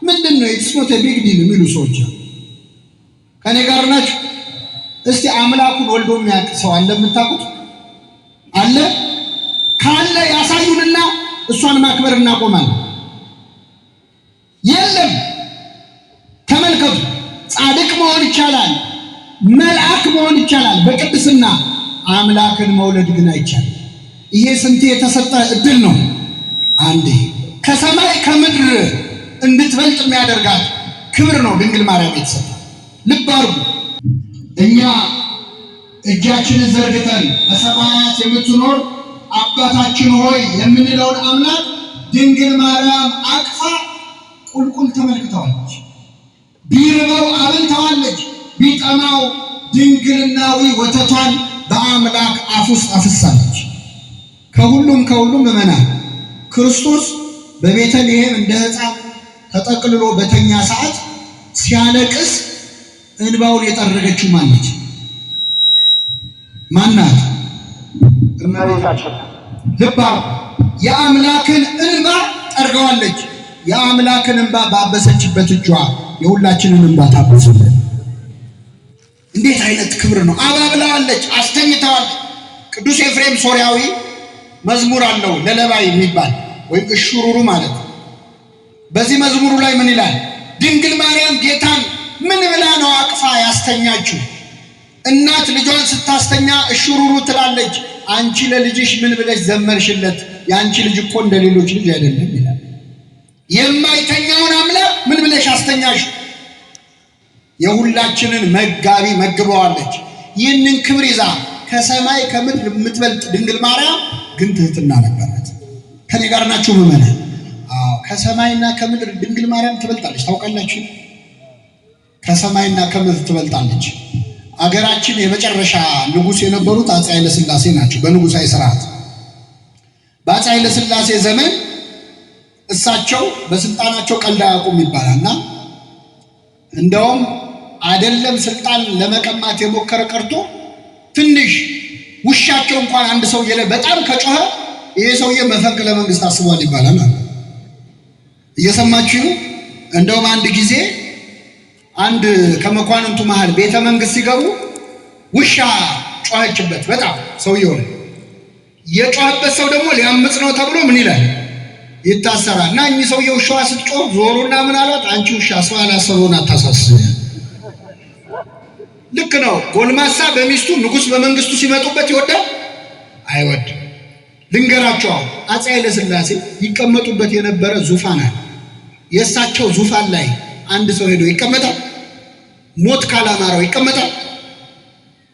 ምንድን ነው ኢትስ ቢግ ዲል የሚሉ ሰዎች ከኔ ጋር ናቸው። እስቲ አምላኩን ወልዶ የሚያውቅ ሰው አለ? የምታውቁት አለ? ካለ ያሳዩንና እሷን ማክበር እናቆማለን። የለም። ተመልከቱ፣ ጻድቅ መሆን ይቻላል፣ መልአክ መሆን ይቻላል በቅድስና። አምላክን መውለድ ግን አይቻልም። ይሄ ስንት የተሰጠ እድል ነው። አንዴ ከሰማይ ከምድር እንድትበልጥ የሚያደርጋት ክብር ነው ድንግል ማርያም የተሰጠ። ልብ አድርጉ። እኛ እጃችንን ዘርግተን በሰማያት የምትኖር አባታችን ሆይ የምንለውን አምላክ ድንግል ማርያም አቅፋ ቁልቁል ተመልክተዋለች። ቢርበው አብልተዋለች፣ ቢጠማው ድንግልናዊ ወተቷን በአምላክ አፍ ውስጥ አፍሳለች። ከሁሉም ምዕመናን ክርስቶስ በቤተልሔም እንደ ሕፃን ተጠቅልሎ በተኛ ሰዓት ሲያለቅስ እንባውን የጠረገችው ማነች? ማናት? እመቤታችን። ልባ የአምላክን እንባ ጠርገዋለች። የአምላክን እንባ ባበሰችበት እጇ የሁላችንን እንባ ታበሰልን። እንዴት አይነት ክብር ነው! አባብለዋለች፣ አስተኝተዋለች። ቅዱስ ኤፍሬም ሶርያዊ መዝሙር አለው ለለባይ የሚባል ወይም እሹሩሩ ማለት ነው። በዚህ መዝሙሩ ላይ ምን ይላል? ድንግል ማርያም ጌታን ምን ብላ ነው አቅፋ ያስተኛችው? እናት ልጇን ስታስተኛ እሹሩሩ ትላለች። አንቺ ለልጅሽ ምን ብለሽ ዘመርሽለት? የአንቺ ልጅ እኮ እንደ ሌሎች ልጅ አይደለም ይላል። የማይተኛውን አምላክ ምን ብለሽ አስተኛሽ? የሁላችንን መጋቢ መግበዋለች። ይህንን ክብር ይዛ ከሰማይ ከምድር የምትበልጥ ድንግል ማርያም ግን ትሕትና ነበራት። ከኔ ጋር ናችሁ ምዕመናን? ከሰማይና ከምድር ድንግል ማርያም ትበልጣለች። ታውቃላችሁ? ከሰማይና ከምድር ትበልጣለች። አገራችን የመጨረሻ ንጉሥ የነበሩት አፄ ኃይለ ሥላሴ ናቸው። በንጉሣዊ ስርዓት በአፄ ኃይለ ሥላሴ ዘመን እሳቸው በስልጣናቸው ቀልድ አያውቁም ይባላልና እንደውም አይደለም ስልጣን ለመቀማት የሞከረ ቀርቶ ትንሽ ውሻቸው እንኳን አንድ ሰው በጣም ከጮኸ ይሄ ሰውዬ መፈንቅለ መንግስት አስቧል ይባላል። እየሰማችሁ? እንደውም አንድ ጊዜ አንድ ከመኳንንቱ መሃል ቤተ መንግስት ሲገቡ ውሻ ጮኸችበት። በጣም ሰውየው የጮኸበት ሰው ደግሞ ሊያምጽ ነው ተብሎ ምን ይላል? ይታሰራል። እና እኚህ ሰውዬ ውሻዋ ስትጮህ ዞሩና ምን አሏት? አንቺ ውሻ ሰው ያላሰበውን አታሳስብ። ልክ ነው። ጎልማሳ በሚስቱ ንጉሥ በመንግስቱ ሲመጡበት ይወዳል አይወድም? ልንገራቸው። አፄ ኃይለ ሥላሴ ይቀመጡበት የነበረ ዙፋን አለ። የእሳቸው ዙፋን ላይ አንድ ሰው ሄዶ ይቀመጣል? ሞት ካላማረው ይቀመጣል?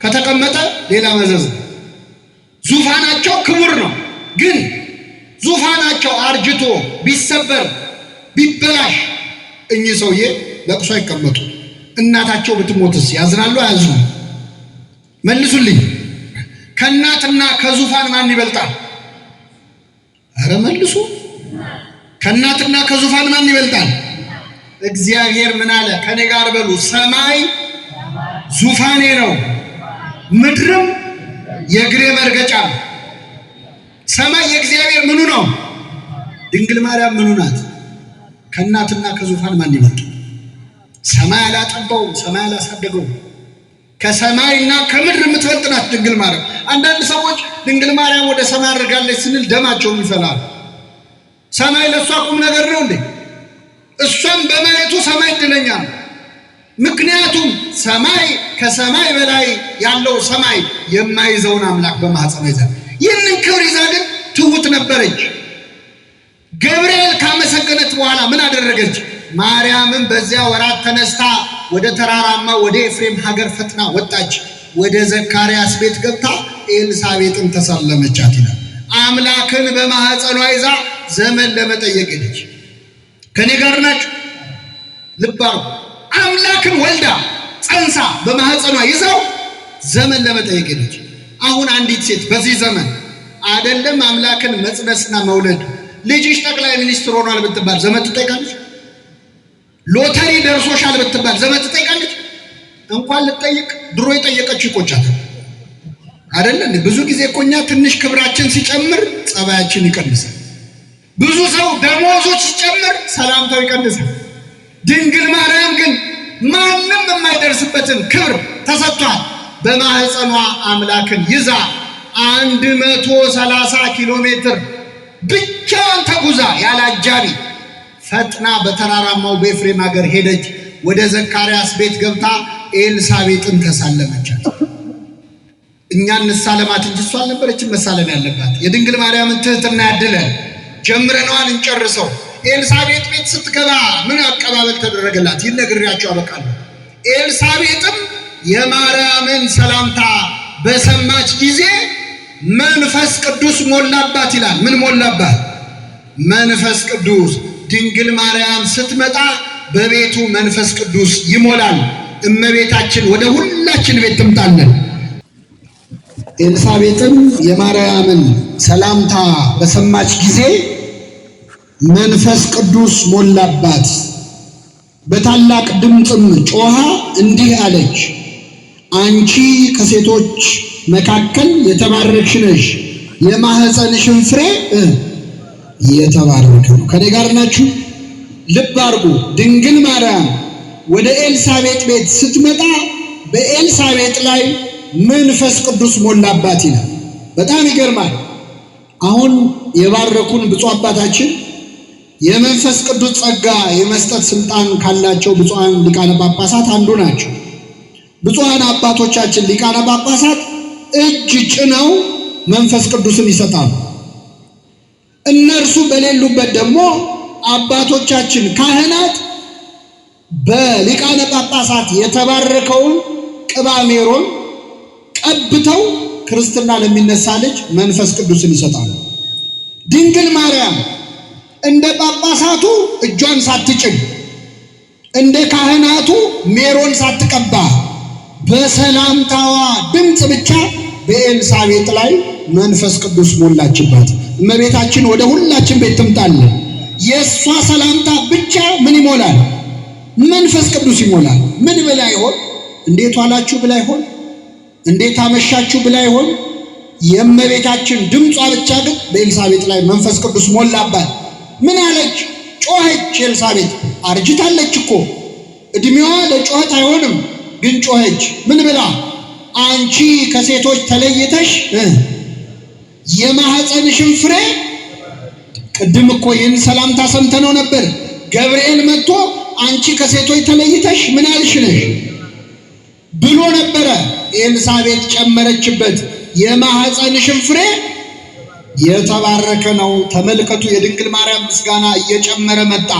ከተቀመጠ ሌላ መዘዝ። ዙፋናቸው ክቡር ነው፣ ግን ዙፋናቸው አርጅቶ ቢሰበር ቢበላሽ እኚህ ሰውዬ ለቅሶ አይቀመጡ። እናታቸው ብትሞትስ ያዝናሉ አያዝኑ? መልሱልኝ። ከእናትና ከዙፋን ማን ይበልጣል? አረ መልሱ። ከእናትና ከዙፋን ማን ይበልጣል? እግዚአብሔር ምን አለ? ከኔ ጋር በሉ። ሰማይ ዙፋኔ ነው፣ ምድርም የእግሬ መርገጫ ነው። ሰማይ የእግዚአብሔር ምኑ ነው? ድንግል ማርያም ምኑ ናት? ከእናትና ከዙፋን ማን ይበልጣል? ሰማይ አላጠባው፣ ሰማይ አላሳደገው። ከሰማይና ከምድር የምትበልጥ ናት ድንግል ማርያም። አንዳንድ ሰዎች ድንግል ማርያም ወደ ሰማይ አድርጋለች ስንል ደማቸውን ይፈላሉ። ሰማይ ለእሷ ቁም ነገር ነው እንዴ? እሷም በማየቱ ሰማይ እድለኛ ነው። ምክንያቱም ሰማይ ከሰማይ በላይ ያለው ሰማይ የማይዘውን አምላክ በማኅፀኗ ይዛ፣ ይህንን ክብር ይዛ ግን ትሁት ነበረች። ገብርኤል ካመሰገነት በኋላ ምን አደረገች? ማርያምም በዚያ ወራት ተነስታ ወደ ተራራማ ወደ ኤፍሬም ሀገር ፈጥና ወጣች። ወደ ዘካርያስ ቤት ገብታ ኤልሳቤጥን ተሳለመቻት ይላል። አምላክን በማህፀኗ ይዛ ዘመን ለመጠየቅ ሄደች። ከኔ ጋር ናችሁ? ልብ አድርጉ። አምላክን ወልዳ ጸንሳ በማህፀኗ ይዛው ዘመን ለመጠየቅ ሄደች። አሁን አንዲት ሴት በዚህ ዘመን አይደለም አምላክን መጽነስና መውለድ ልጅሽ ጠቅላይ ሚኒስትር ሆኗል ብትባል ዘመን ትጠይቃለች? ሎተሪ ደርሶሻል ብትባል ዘመን ትጠይቃለች? እንኳን ልጠይቅ ድሮ የጠየቀችው ይቆጫታል አይደለም? ብዙ ጊዜ እኮ እኛ ትንሽ ክብራችን ሲጨምር ጸባያችን ይቀንሳል። ብዙ ሰው ደሞዙ ሲጨምር ሰላምታው ይቀንሳል። ድንግል ማርያም ግን ማንም የማይደርስበትን ክብር ተሰጥቷል። በማህፀኗ አምላክን ይዛ 130 ኪሎ ሜትር ብቻዋን ተጉዛ ያለ አጃቢ ፈጥና በተራራማው በኤፍሬም ሀገር ሄደች። ወደ ዘካርያስ ቤት ገብታ ኤልሳቤጥን ተሳለመቻት። እኛ እንሳለማት እንጂ እሷ አልነበረችም መሳለም ያለባት። የድንግል ማርያምን ትህትና ያድለን። ጀምረነዋል እንጨርሰው። ኤልሳቤጥ ቤት ስትገባ ምን አቀባበል ተደረገላት? ይነግሬያቸው አበቃለሁ። ኤልሳቤጥም የማርያምን ሰላምታ በሰማች ጊዜ መንፈስ ቅዱስ ሞላባት ይላል። ምን ሞላባት? መንፈስ ቅዱስ። ድንግል ማርያም ስትመጣ በቤቱ መንፈስ ቅዱስ ይሞላል። እመቤታችን ወደ ሁላችን ቤት ትምጣለን። ኤልሳቤጥም የማርያምን ሰላምታ በሰማች ጊዜ መንፈስ ቅዱስ ሞላባት። በታላቅ ድምፅም ጮኻ እንዲህ አለች፣ አንቺ ከሴቶች መካከል የተባረክሽ ነሽ፣ የማህፀንሽን ፍሬ የተባረከ ነው። ከኔ ጋር ናችሁ? ልብ አድርጉ። ድንግል ማርያም ወደ ኤልሳቤጥ ቤት ስትመጣ በኤልሳቤጥ ላይ መንፈስ ቅዱስ ሞላባት ይላል። በጣም ይገርማል። አሁን የባረኩን ብፁዕ አባታችን የመንፈስ ቅዱስ ጸጋ የመስጠት ስልጣን ካላቸው ብፁዓን ሊቃነ ጳጳሳት አንዱ ናቸው። ብፁዓን አባቶቻችን ሊቃነ ጳጳሳት እጅ ጭነው መንፈስ ቅዱስን ይሰጣሉ። እነርሱ በሌሉበት ደግሞ አባቶቻችን ካህናት በሊቃነ ጳጳሳት የተባረከውን ቅባ ሜሮን ቀብተው ክርስትና ለሚነሳ ልጅ መንፈስ ቅዱስን ይሰጣሉ። ድንግል ማርያም እንደ ጳጳሳቱ እጇን ሳትጭን እንደ ካህናቱ ሜሮን ሳትቀባ በሰላምታዋ ድምፅ ብቻ በኤልሳቤጥ ላይ መንፈስ ቅዱስ ሞላችባት። እመቤታችን ወደ ሁላችን ቤት ትምጣለን። የእሷ ሰላምታ ብቻ ምን ይሞላል? መንፈስ ቅዱስ ይሞላል። ምን ብላ ይሆን? እንዴት ዋላችሁ ብላ ይሆን? እንዴት አመሻችሁ ብላ ይሆን? የእመቤታችን ድምጿ ብቻ ግን በኤልሳቤጥ ላይ መንፈስ ቅዱስ ሞላባት። ምን አለች? ጮኸች። ኤልሳቤጥ አርጅታለች እኮ እድሜዋ ለጮኸት አይሆንም፣ ግን ጮኸች። ምን ብላ? አንቺ ከሴቶች ተለይተሽ የማህፀንሽን ፍሬ። ቅድም እኮ ይህን ሰላምታ ሰምተነው ነበር። ገብርኤል መጥቶ አንቺ ከሴቶች ተለይተሽ ምን ያልሽ ነሽ ብሎ ነበረ። ኤልሳቤጥ ጨመረችበት፣ የማህፀንሽን ፍሬ የተባረከ ነው። ተመልከቱ፣ የድንግል ማርያም ምስጋና እየጨመረ መጣ።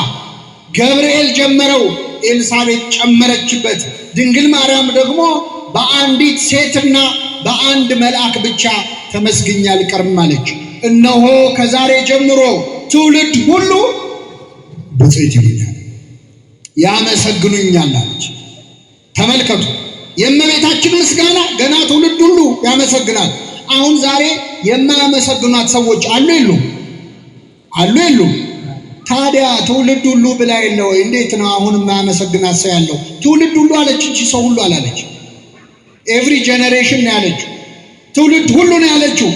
ገብርኤል ጀመረው፣ ኤልሳቤጥ ጨመረችበት። ድንግል ማርያም ደግሞ በአንዲት ሴትና በአንድ መልአክ ብቻ ተመስግኛ አልቀርም አለች። እነሆ ከዛሬ ጀምሮ ትውልድ ሁሉ ብፅዕት ይሉኛል፣ ያመሰግኑኛል አለች። ተመልከቱ፣ የእመቤታችን ምስጋና ገና ትውልድ ሁሉ ያመሰግናል። አሁን ዛሬ የማያመሰግኗት ሰዎች አሉ የሉም? አሉ የሉም? ታዲያ ትውልድ ሁሉ ብላ የለ ወይ? እንዴት ነው አሁን የማያመሰግናት ሰው ያለው? ትውልድ ሁሉ አለች እንጂ ሰው ሁሉ አላለች። ኤቭሪ ጄኔሬሽን ነው ያለችው፣ ትውልድ ሁሉ ነው ያለችው።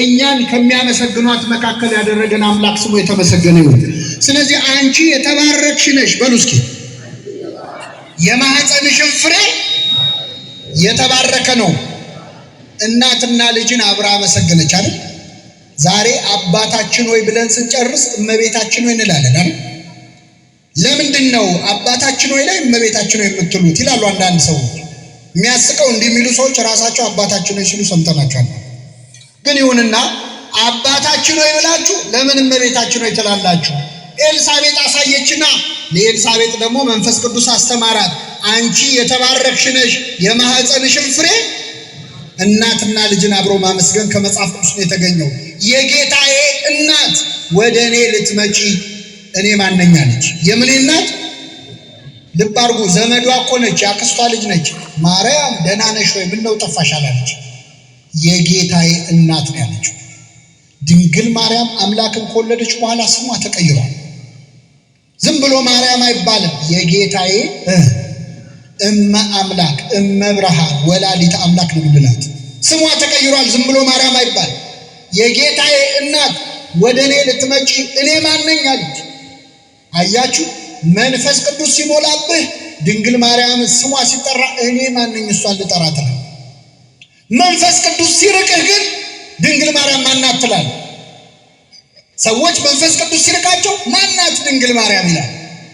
እኛን ከሚያመሰግኗት መካከል ያደረገን አምላክ ስሙ የተመሰገነ ይሁን። ስለዚህ አንቺ የተባረክሽ ነሽ በሉ እስኪ። የማህፀንሽን ፍሬ የተባረከ ነው። እናትና ልጅን አብራ አመሰገነች አይደል? ዛሬ አባታችን ሆይ ብለን ስንጨርስ እመቤታችን ሆይ እንላለን አይደል? ለምንድን ነው አባታችን ሆይ ላይ እመቤታችን ሆይ የምትሉት ይላሉ አንዳንድ ሰዎች። የሚያስቀው እንዲህ የሚሉ ሰዎች ራሳቸው አባታችን ሆይ ሲሉ ሰምተናቸዋል። ግን ይሁንና አባታችን ሆይ ብላችሁ ለምን እመቤታችን ሆይ ትላላችሁ? ኤልሳቤጥ አሳየችና ለኤልሳቤጥ ደግሞ መንፈስ ቅዱስ አስተማራት። አንቺ የተባረክሽ ነሽ፣ የማህፀንሽም ፍሬ እናትና ልጅን አብሮ ማመስገን ከመጽሐፍ ቅዱስ ነው የተገኘው። የጌታዬ እናት ወደ እኔ ልትመጪ እኔ ማነኛ ነች? የምን እናት? ልብ አድርጉ፣ ዘመዷ እኮ ነች፣ ያክስቷ ልጅ ነች። ማርያም ደህና ነሽ ወይ? ምነው ጠፋሽ አላለች። የጌታዬ እናት ነው ያለችው። ድንግል ማርያም አምላክን ከወለደች በኋላ ስሟ ተቀይሯል። ዝም ብሎ ማርያም አይባልም። የጌታዬ እመ አምላክ እመ ብርሃን ወላዲተ አምላክ ነው የምንላት። ስሟ ተቀይሯል። ዝም ብሎ ማርያም አይባልም። የጌታዬ እናት ወደ እኔ ልትመጪ እኔ ማነኝ አለች። አያችሁ፣ መንፈስ ቅዱስ ሲሞላብህ ድንግል ማርያም ስሟ ሲጠራ እኔ ማነኝ እሷን ልጠራት ነው። መንፈስ ቅዱስ ሲርቅህ ግን ድንግል ማርያም ማናት ትላል። ሰዎች መንፈስ ቅዱስ ሲርቃቸው ማናት ድንግል ማርያም ይላል።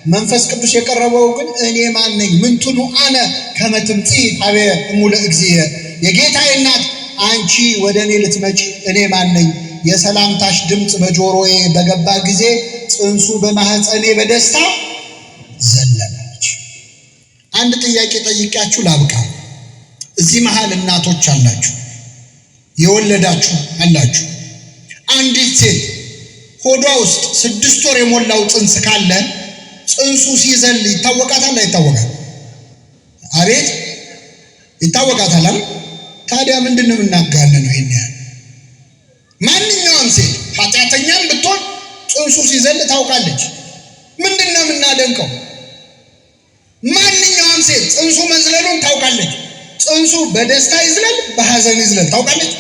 መንፈስ ቅዱስ የቀረበው ግን እኔ ማነኝ? ምንትኑ አነ ከመ ትምጽእ ኀቤ እሙ ለእግዚእየ። የጌታዬ እናት አንቺ ወደ እኔ ልትመጪ እኔ ማነኝ? የሰላምታሽ ድምፅ በጆሮዬ በገባ ጊዜ ጽንሱ በማህፀኔ በደስታ ዘለለች። አንድ ጥያቄ ጠይቄያችሁ ላብቃ። እዚህ መሃል እናቶች አላችሁ፣ የወለዳችሁ አላችሁ። አንዲት ሴት ሆዷ ውስጥ 6 ወር የሞላው ጽንስ ካለ ጽንሱ ሲዘል ይታወቃታል አይታወቃል? አቤት ይታወቃታል አይደል? ታዲያ ምንድነው የምናጋነነው? ይሄን ያህል ማንኛውም ሴት ኃጢአተኛም ብትሆን ጽንሱ ሲዘል ታውቃለች። ምንድነው የምናደንቀው? ማንኛውም ሴት ጽንሱ መዝለሉን ታውቃለች። ጽንሱ በደስታ ይዝለል በሐዘን ይዝለል ታውቃለች።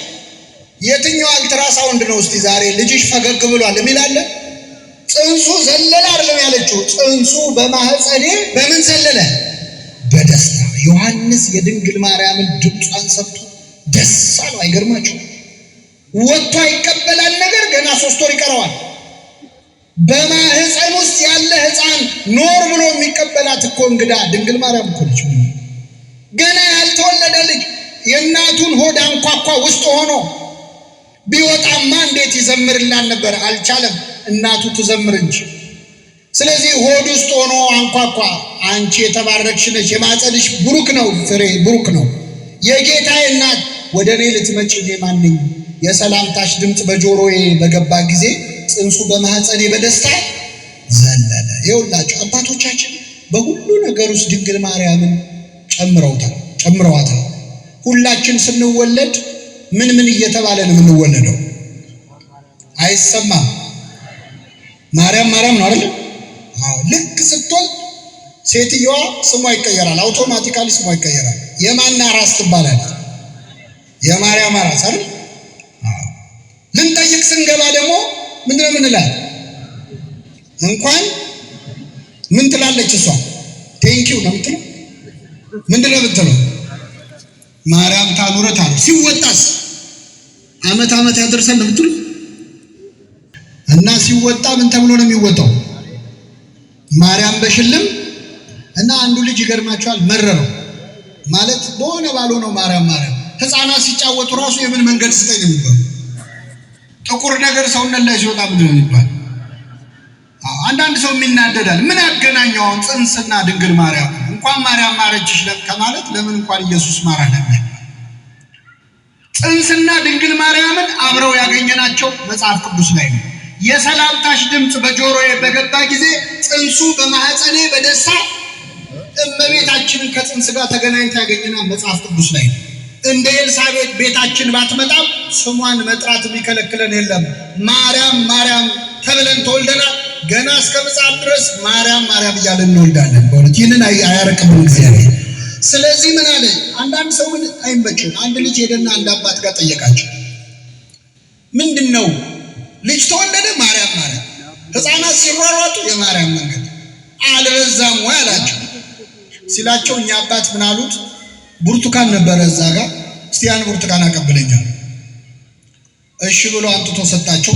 የትኛው አልትራሳውንድ ነው እስቲ ዛሬ ልጅሽ ፈገግ ብሏል የሚላለ? ጽንሱ ዘለለ አይደለም ያለችው። ጽንሱ በማህፀኔ በምን ዘለለ? በደስታ። ዮሐንስ የድንግል ማርያምን ድምጿን ሰምቶ ደስ አለው። አይገርማችሁ? ወጥቶ ይቀበላል ነገር ገና 3 ወር ይቀረዋል። በማህፀን ውስጥ ያለ ህፃን ኖር ብሎ የሚቀበላት እኮ እንግዳ ድንግል ማርያም እኮ ነች። ገና ያልተወለደ ልጅ የእናቱን ሆድ አንኳኳ ውስጥ ሆኖ ቢወጣማ እንዴት ይዘምርላል ነበር? አልቻለም። እናቱ ትዘምር እንጂ። ስለዚህ ሆድ ውስጥ ሆኖ አንኳኳ። አንቺ የተባረክሽ ነሽ፣ የማኅፀንሽ ቡሩክ ነው፣ ፍሬ ቡሩክ ነው። የጌታዬ እናት ወደ እኔ ልትመጪ እኔ ማነኝ? የሰላምታሽ ድምፅ በጆሮዬ በገባ ጊዜ ጽንሱ በማኅፀኔ በደስታ ዘለለ። ይኸውላችሁ አባቶቻችን በሁሉ ነገር ውስጥ ድንግል ማርያምን ጨምረዋታል። ሁላችን ስንወለድ ምን እየተባለ ነው የምንወለደው? አይሰማም? ማርያም ነው አይደል? አዎ። ልክ ስትወልድ ሴትየዋ ስሟ ይቀየራል፣ አውቶማቲካሊ ስሟ ይቀየራል። የማን አራስ ትባላለች? የማርያም አራስ አይደል? አዎ። ልንጠይቅ ስንገባ ደግሞ ምንድነው የምንላት? እንኳን ምን ትላለች እሷ? ቴንኪው ነው የምትለው። ምንድነው የምትለው? ማርያም ታኑረት አሉ። ሲወጣስ አመት ያደርሰን ነው የምትለው። እና ሲወጣ ምን ተብሎ ነው የሚወጣው? ማርያም በሽልም። እና አንዱ ልጅ ይገርማቸዋል መረረው ማለት በሆነ ባልሆነው ማርያም ህፃናት ሲጫወቱ ራሱ የምን መንገድ ስጠኝ ነው የሚባለው። ጥቁር ነገር ሰውነት ላይ ሲወጣ ምንድን ነው የሚባለው? አንዳንድ ሰው የሚናደዳል። ምን አገናኘው ጽንስና ድንግል ማርያም? እንኳን ማርያም ማረችሽ ከማለት ለምን እንኳን ኢየሱስ ማረን? ጽንስና ድንግል ማርያምን አብረው ያገኘናቸው መጽሐፍ ቅዱስ ላይ ነው። የሰላምታሽ ድምፅ በጆሮዬ በገባ ጊዜ ጽንሱ በማህፀኔ በደስታ። እመቤታችንን ከጽንስ ጋር ተገናኝታ ያገኘና መጽሐፍ ቅዱስ ላይ ነው። እንደ ኤልሳቤጥ ቤታችን ባትመጣም ስሟን መጥራት የሚከለክለን የለም። ማርያም ተብለን ተወልደናል። ገና እስከ ምጽአት ድረስ ማርያም እያለን እንወልዳለን። በእውነት ይህንን አያረቅብን እግዚአብሔር። ስለዚህ ምን አለ? አንዳንድ ሰው ምን አይመችም። አንድ ልጅ ሄደና አንድ አባት ጋር ጠየቃቸው። ምንድነው ልጅ ተወለደ? ማርያም ህፃናት ሲሯሯጡ የማርያም መንገድ አልበዛም ወይ አላቸው። ሲላቸው እኛ አባት ምን አሉት? ብርቱካን ነበረ እዛ ጋር፣ እስቲ ያን ብርቱካን አቀብለኛል። እሺ ብሎ አንጥቶ ሰጣቸው።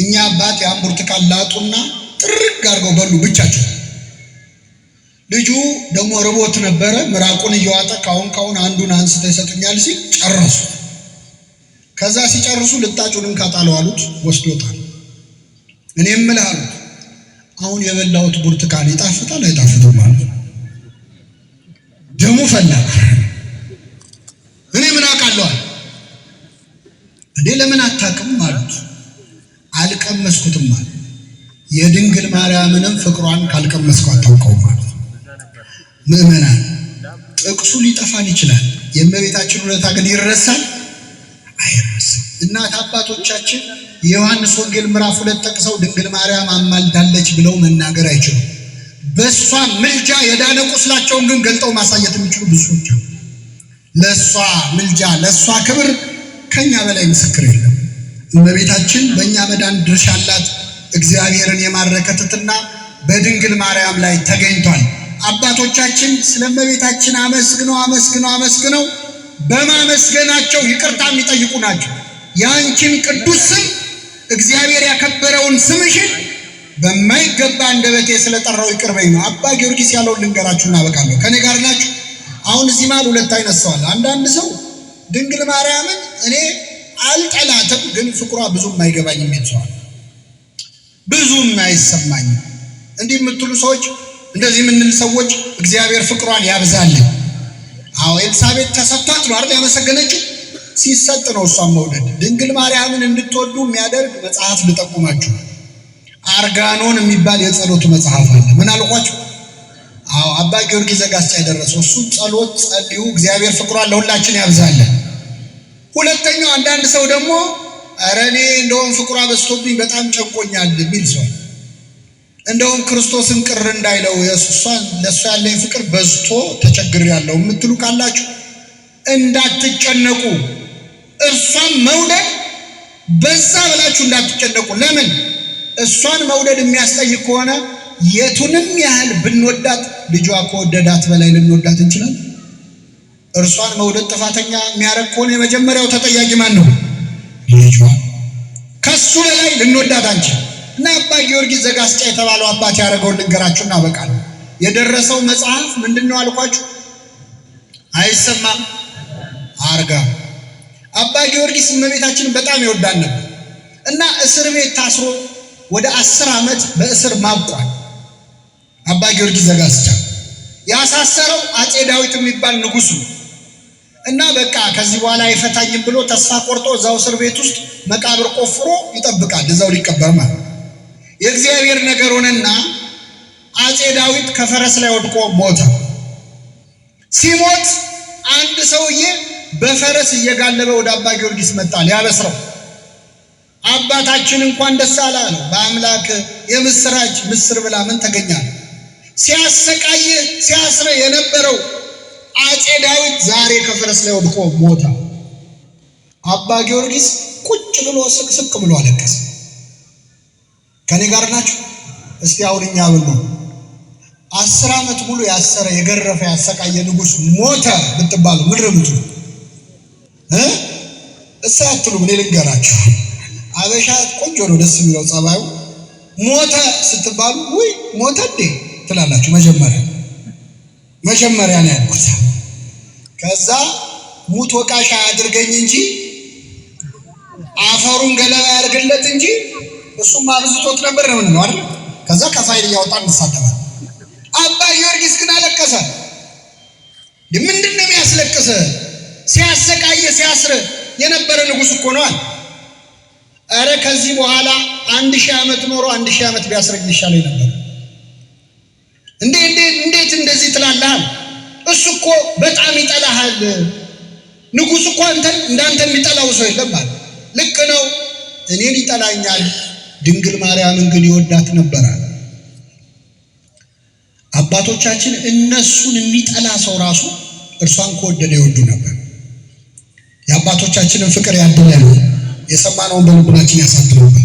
እኛ አባት ያን ብርቱካን ላጡና ጥርግ አድርገው በሉ ብቻቸው። ልጁ ደግሞ ርቦት ነበረ። ምራቁን እየዋጠ ካሁን አንዱን አንስተው ይሰጡኛል ሲል ጨረሱ። ከዛ ሲጨርሱ ልጣጩንም ካጣለው አሉት፣ ወስዶታል። እኔም እልህ አሉት አሁን የበላሁት ብርቱካን ይጣፍጣል አይጣፍጥም ማለት ደሙ ፈላ። እኔ ምን አውቃለሁ እንዴ ለምን አታውቅም ማለት አልቀመስኩትም ማለት የድንግል ማርያምንም ፍቅሯን ካልቀመስኩ አታውቀውም ማለት ምእመናን ጥቅሱ ሊጠፋን ይችላል የእመቤታችን ውለታ ግን ይረሳል አይረሳም። እናት አባቶቻችን የዮሐንስ ወንጌል ምዕራፍ 2 ጠቅሰው ድንግል ማርያም አማልዳለች ብለው መናገር አይችሉም። በሷ ምልጃ የዳነ ቁስላቸውን ግን ገልጠው ማሳየት የሚችሉ ብዙዎች አሉ። ለሷ ምልጃ ለሷ ክብር ከኛ በላይ ምስክር የለም። እመቤታችን በእኛ መዳን ድርሻ አላት። እግዚአብሔርን የማረከትትና በድንግል ማርያም ላይ ተገኝቷል። አባቶቻችን ስለ እመቤታችን አመስግነው በማመስገናቸው ይቅርታ የሚጠይቁ ናቸው። ያንቺን ቅዱስ ስም እግዚአብሔር ያከበረውን ስምሽን በማይገባ አንደበቴ ስለጠራው ይቅር በይ ነው። አባ ጊዮርጊስ ያለውን ልንገራችሁ እናበቃለሁ። ከኔ ጋር ናችሁ? አሁን እዚህ ማለት ሁለት አይነት ሰው አለ። አንዳንድ ሰው ድንግል ማርያምን እኔ አልጠላትም ግን ፍቅሯ ብዙም አይገባኝም የሚል ሰው አለ። ብዙም አይሰማኝም እንዲህ የምትሉ ሰዎች፣ እንደዚህ የምንል ሰዎች እግዚአብሔር ፍቅሯን ያብዛልን። አዎ ኤልሳቤጥ ተሰጥቷት ነው አይደል ያመሰገነችው? ሲሰጥ ነው እሷን መውደድ። ድንግል ማርያምን እንድትወዱ የሚያደርግ መጽሐፍ ልጠቁማችሁ። አርጋኖን የሚባል የጸሎት መጽሐፍ አለ። ምን አልኳችሁ? አዎ አባ ጊዮርጊስ ዘጋስጫ የደረሰው እሱ ጸሎት ጸልዩ፣ እግዚአብሔር ፍቅሯን ለሁላችን ያብዛልን። ሁለተኛው አንዳንድ ሰው ደግሞ ኧረ እኔ እንደውም ፍቅሯ በዝቶብኝ በጣም ጨንቆኛል የሚል ሰው፣ እንደውም ክርስቶስን ቅር እንዳይለው ለእሷ ያለኝ ፍቅር በዝቶ ተቸግሬያለሁ የምትሉ ካላችሁ እንዳትጨነቁ። እርሷን መውደድ በዛ ብላችሁ እንዳትጨነቁ። ለምን? እሷን መውደድ የሚያስጠይቅ ከሆነ የቱንም ያህል ብንወዳት ልጇ ከወደዳት በላይ ልንወዳት እንችላለን። እርሷን መውደድ ጥፋተኛ የሚያደርግ ከሆነ የመጀመሪያው ተጠያቂ ማን ነው? ልጇ። ከሱ በላይ ልንወዳት አንችል እና አባ ጊዮርጊስ ዘጋስጫ የተባለው አባት ያደረገውን ልንገራችሁ እናበቃለን። የደረሰው መጽሐፍ ምንድነው አልኳችሁ? አይሰማም? አርጋ አባ ጊዮርጊስ እመቤታችንን በጣም ይወዳል ነበር እና እስር ቤት ታስሮ ወደ 10 ዓመት በእስር ማብቋል። አባ ጊዮርጊስ ዘጋስጫ ያሳሰረው አጼ ዳዊት የሚባል ንጉሥ ነው እና በቃ ከዚህ በኋላ አይፈታኝም ብሎ ተስፋ ቆርጦ እዛው እስር ቤት ውስጥ መቃብር ቆፍሮ ይጠብቃል፣ እዛው ሊቀበር ማለት። የእግዚአብሔር ነገር ሆነና አጼ ዳዊት ከፈረስ ላይ ወድቆ ሞተ። ሲሞት አንድ ሰውዬ በፈረስ እየጋለበ ወደ አባ ጊዮርጊስ መጣ ሊያበስረው። አባታችን እንኳን ደስ አላህ ነው፣ በአምላክ የምስራች ምስር ብላ ምን ተገኛል? ሲያሰቃየ ሲያስረ የነበረው አጼ ዳዊት ዛሬ ከፈረስ ላይ ወድቆ ሞተ። አባ ጊዮርጊስ ቁጭ ብሎ ስቅስቅ ብሎ አለቀሰ። ከኔ ጋር ናችሁ? እስቲ አውርኛ ብሎ 10 ዓመት ሙሉ ያሰረ የገረፈ ያሰቃየ ንጉሥ ሞተ ብትባሉ ምን ረምቱ እሳትሉ ምን ልንገራችሁ? አበሻ ቆንጆ ነው፣ ደስ የሚለው ጸባዩ። ሞተ ስትባሉ ወይ ሞተ እንዴ ትላላችሁ። መጀመሪያ ነው ያልኩት። ከዛ ሙት ወቃሻ አድርገኝ እንጂ አፈሩን ገለባ ያርግለት እንጂ እሱም አብዝቶት ነበር ነው አይደል? ከዛ ከፋይል እያወጣን እንሳደባለን። አባ ጊዮርጊስ ግን አለቀሰ። ምንድነው የሚያስለቅሰ? ሲያሰቃየ ሲያስር የነበረ ንጉሥ እኮ ነው አለ። አረ ከዚህ በኋላ 1000 ዓመት ኖሮ 1000 ዓመት ቢያስረግ ይሻለው ነበር። እንዴት እንደዚህ ትላለህ? እሱ እኮ በጣም ይጠላሃል። ንጉሥ እኮ እንዳንተ የሚጠላው ሰው የለም አለ። ልክ ነው፣ እኔን ይጠላኛል፣ ድንግል ማርያምን ግን ይወዳት ነበር። አባቶቻችን እነሱን የሚጠላ ሰው ራሱ እርሷን ከወደደ ይወዱ ነበር። የአባቶቻችንን ፍቅር ያድለን፣ የሰማነውን በልቡናችን ያሳድርብን።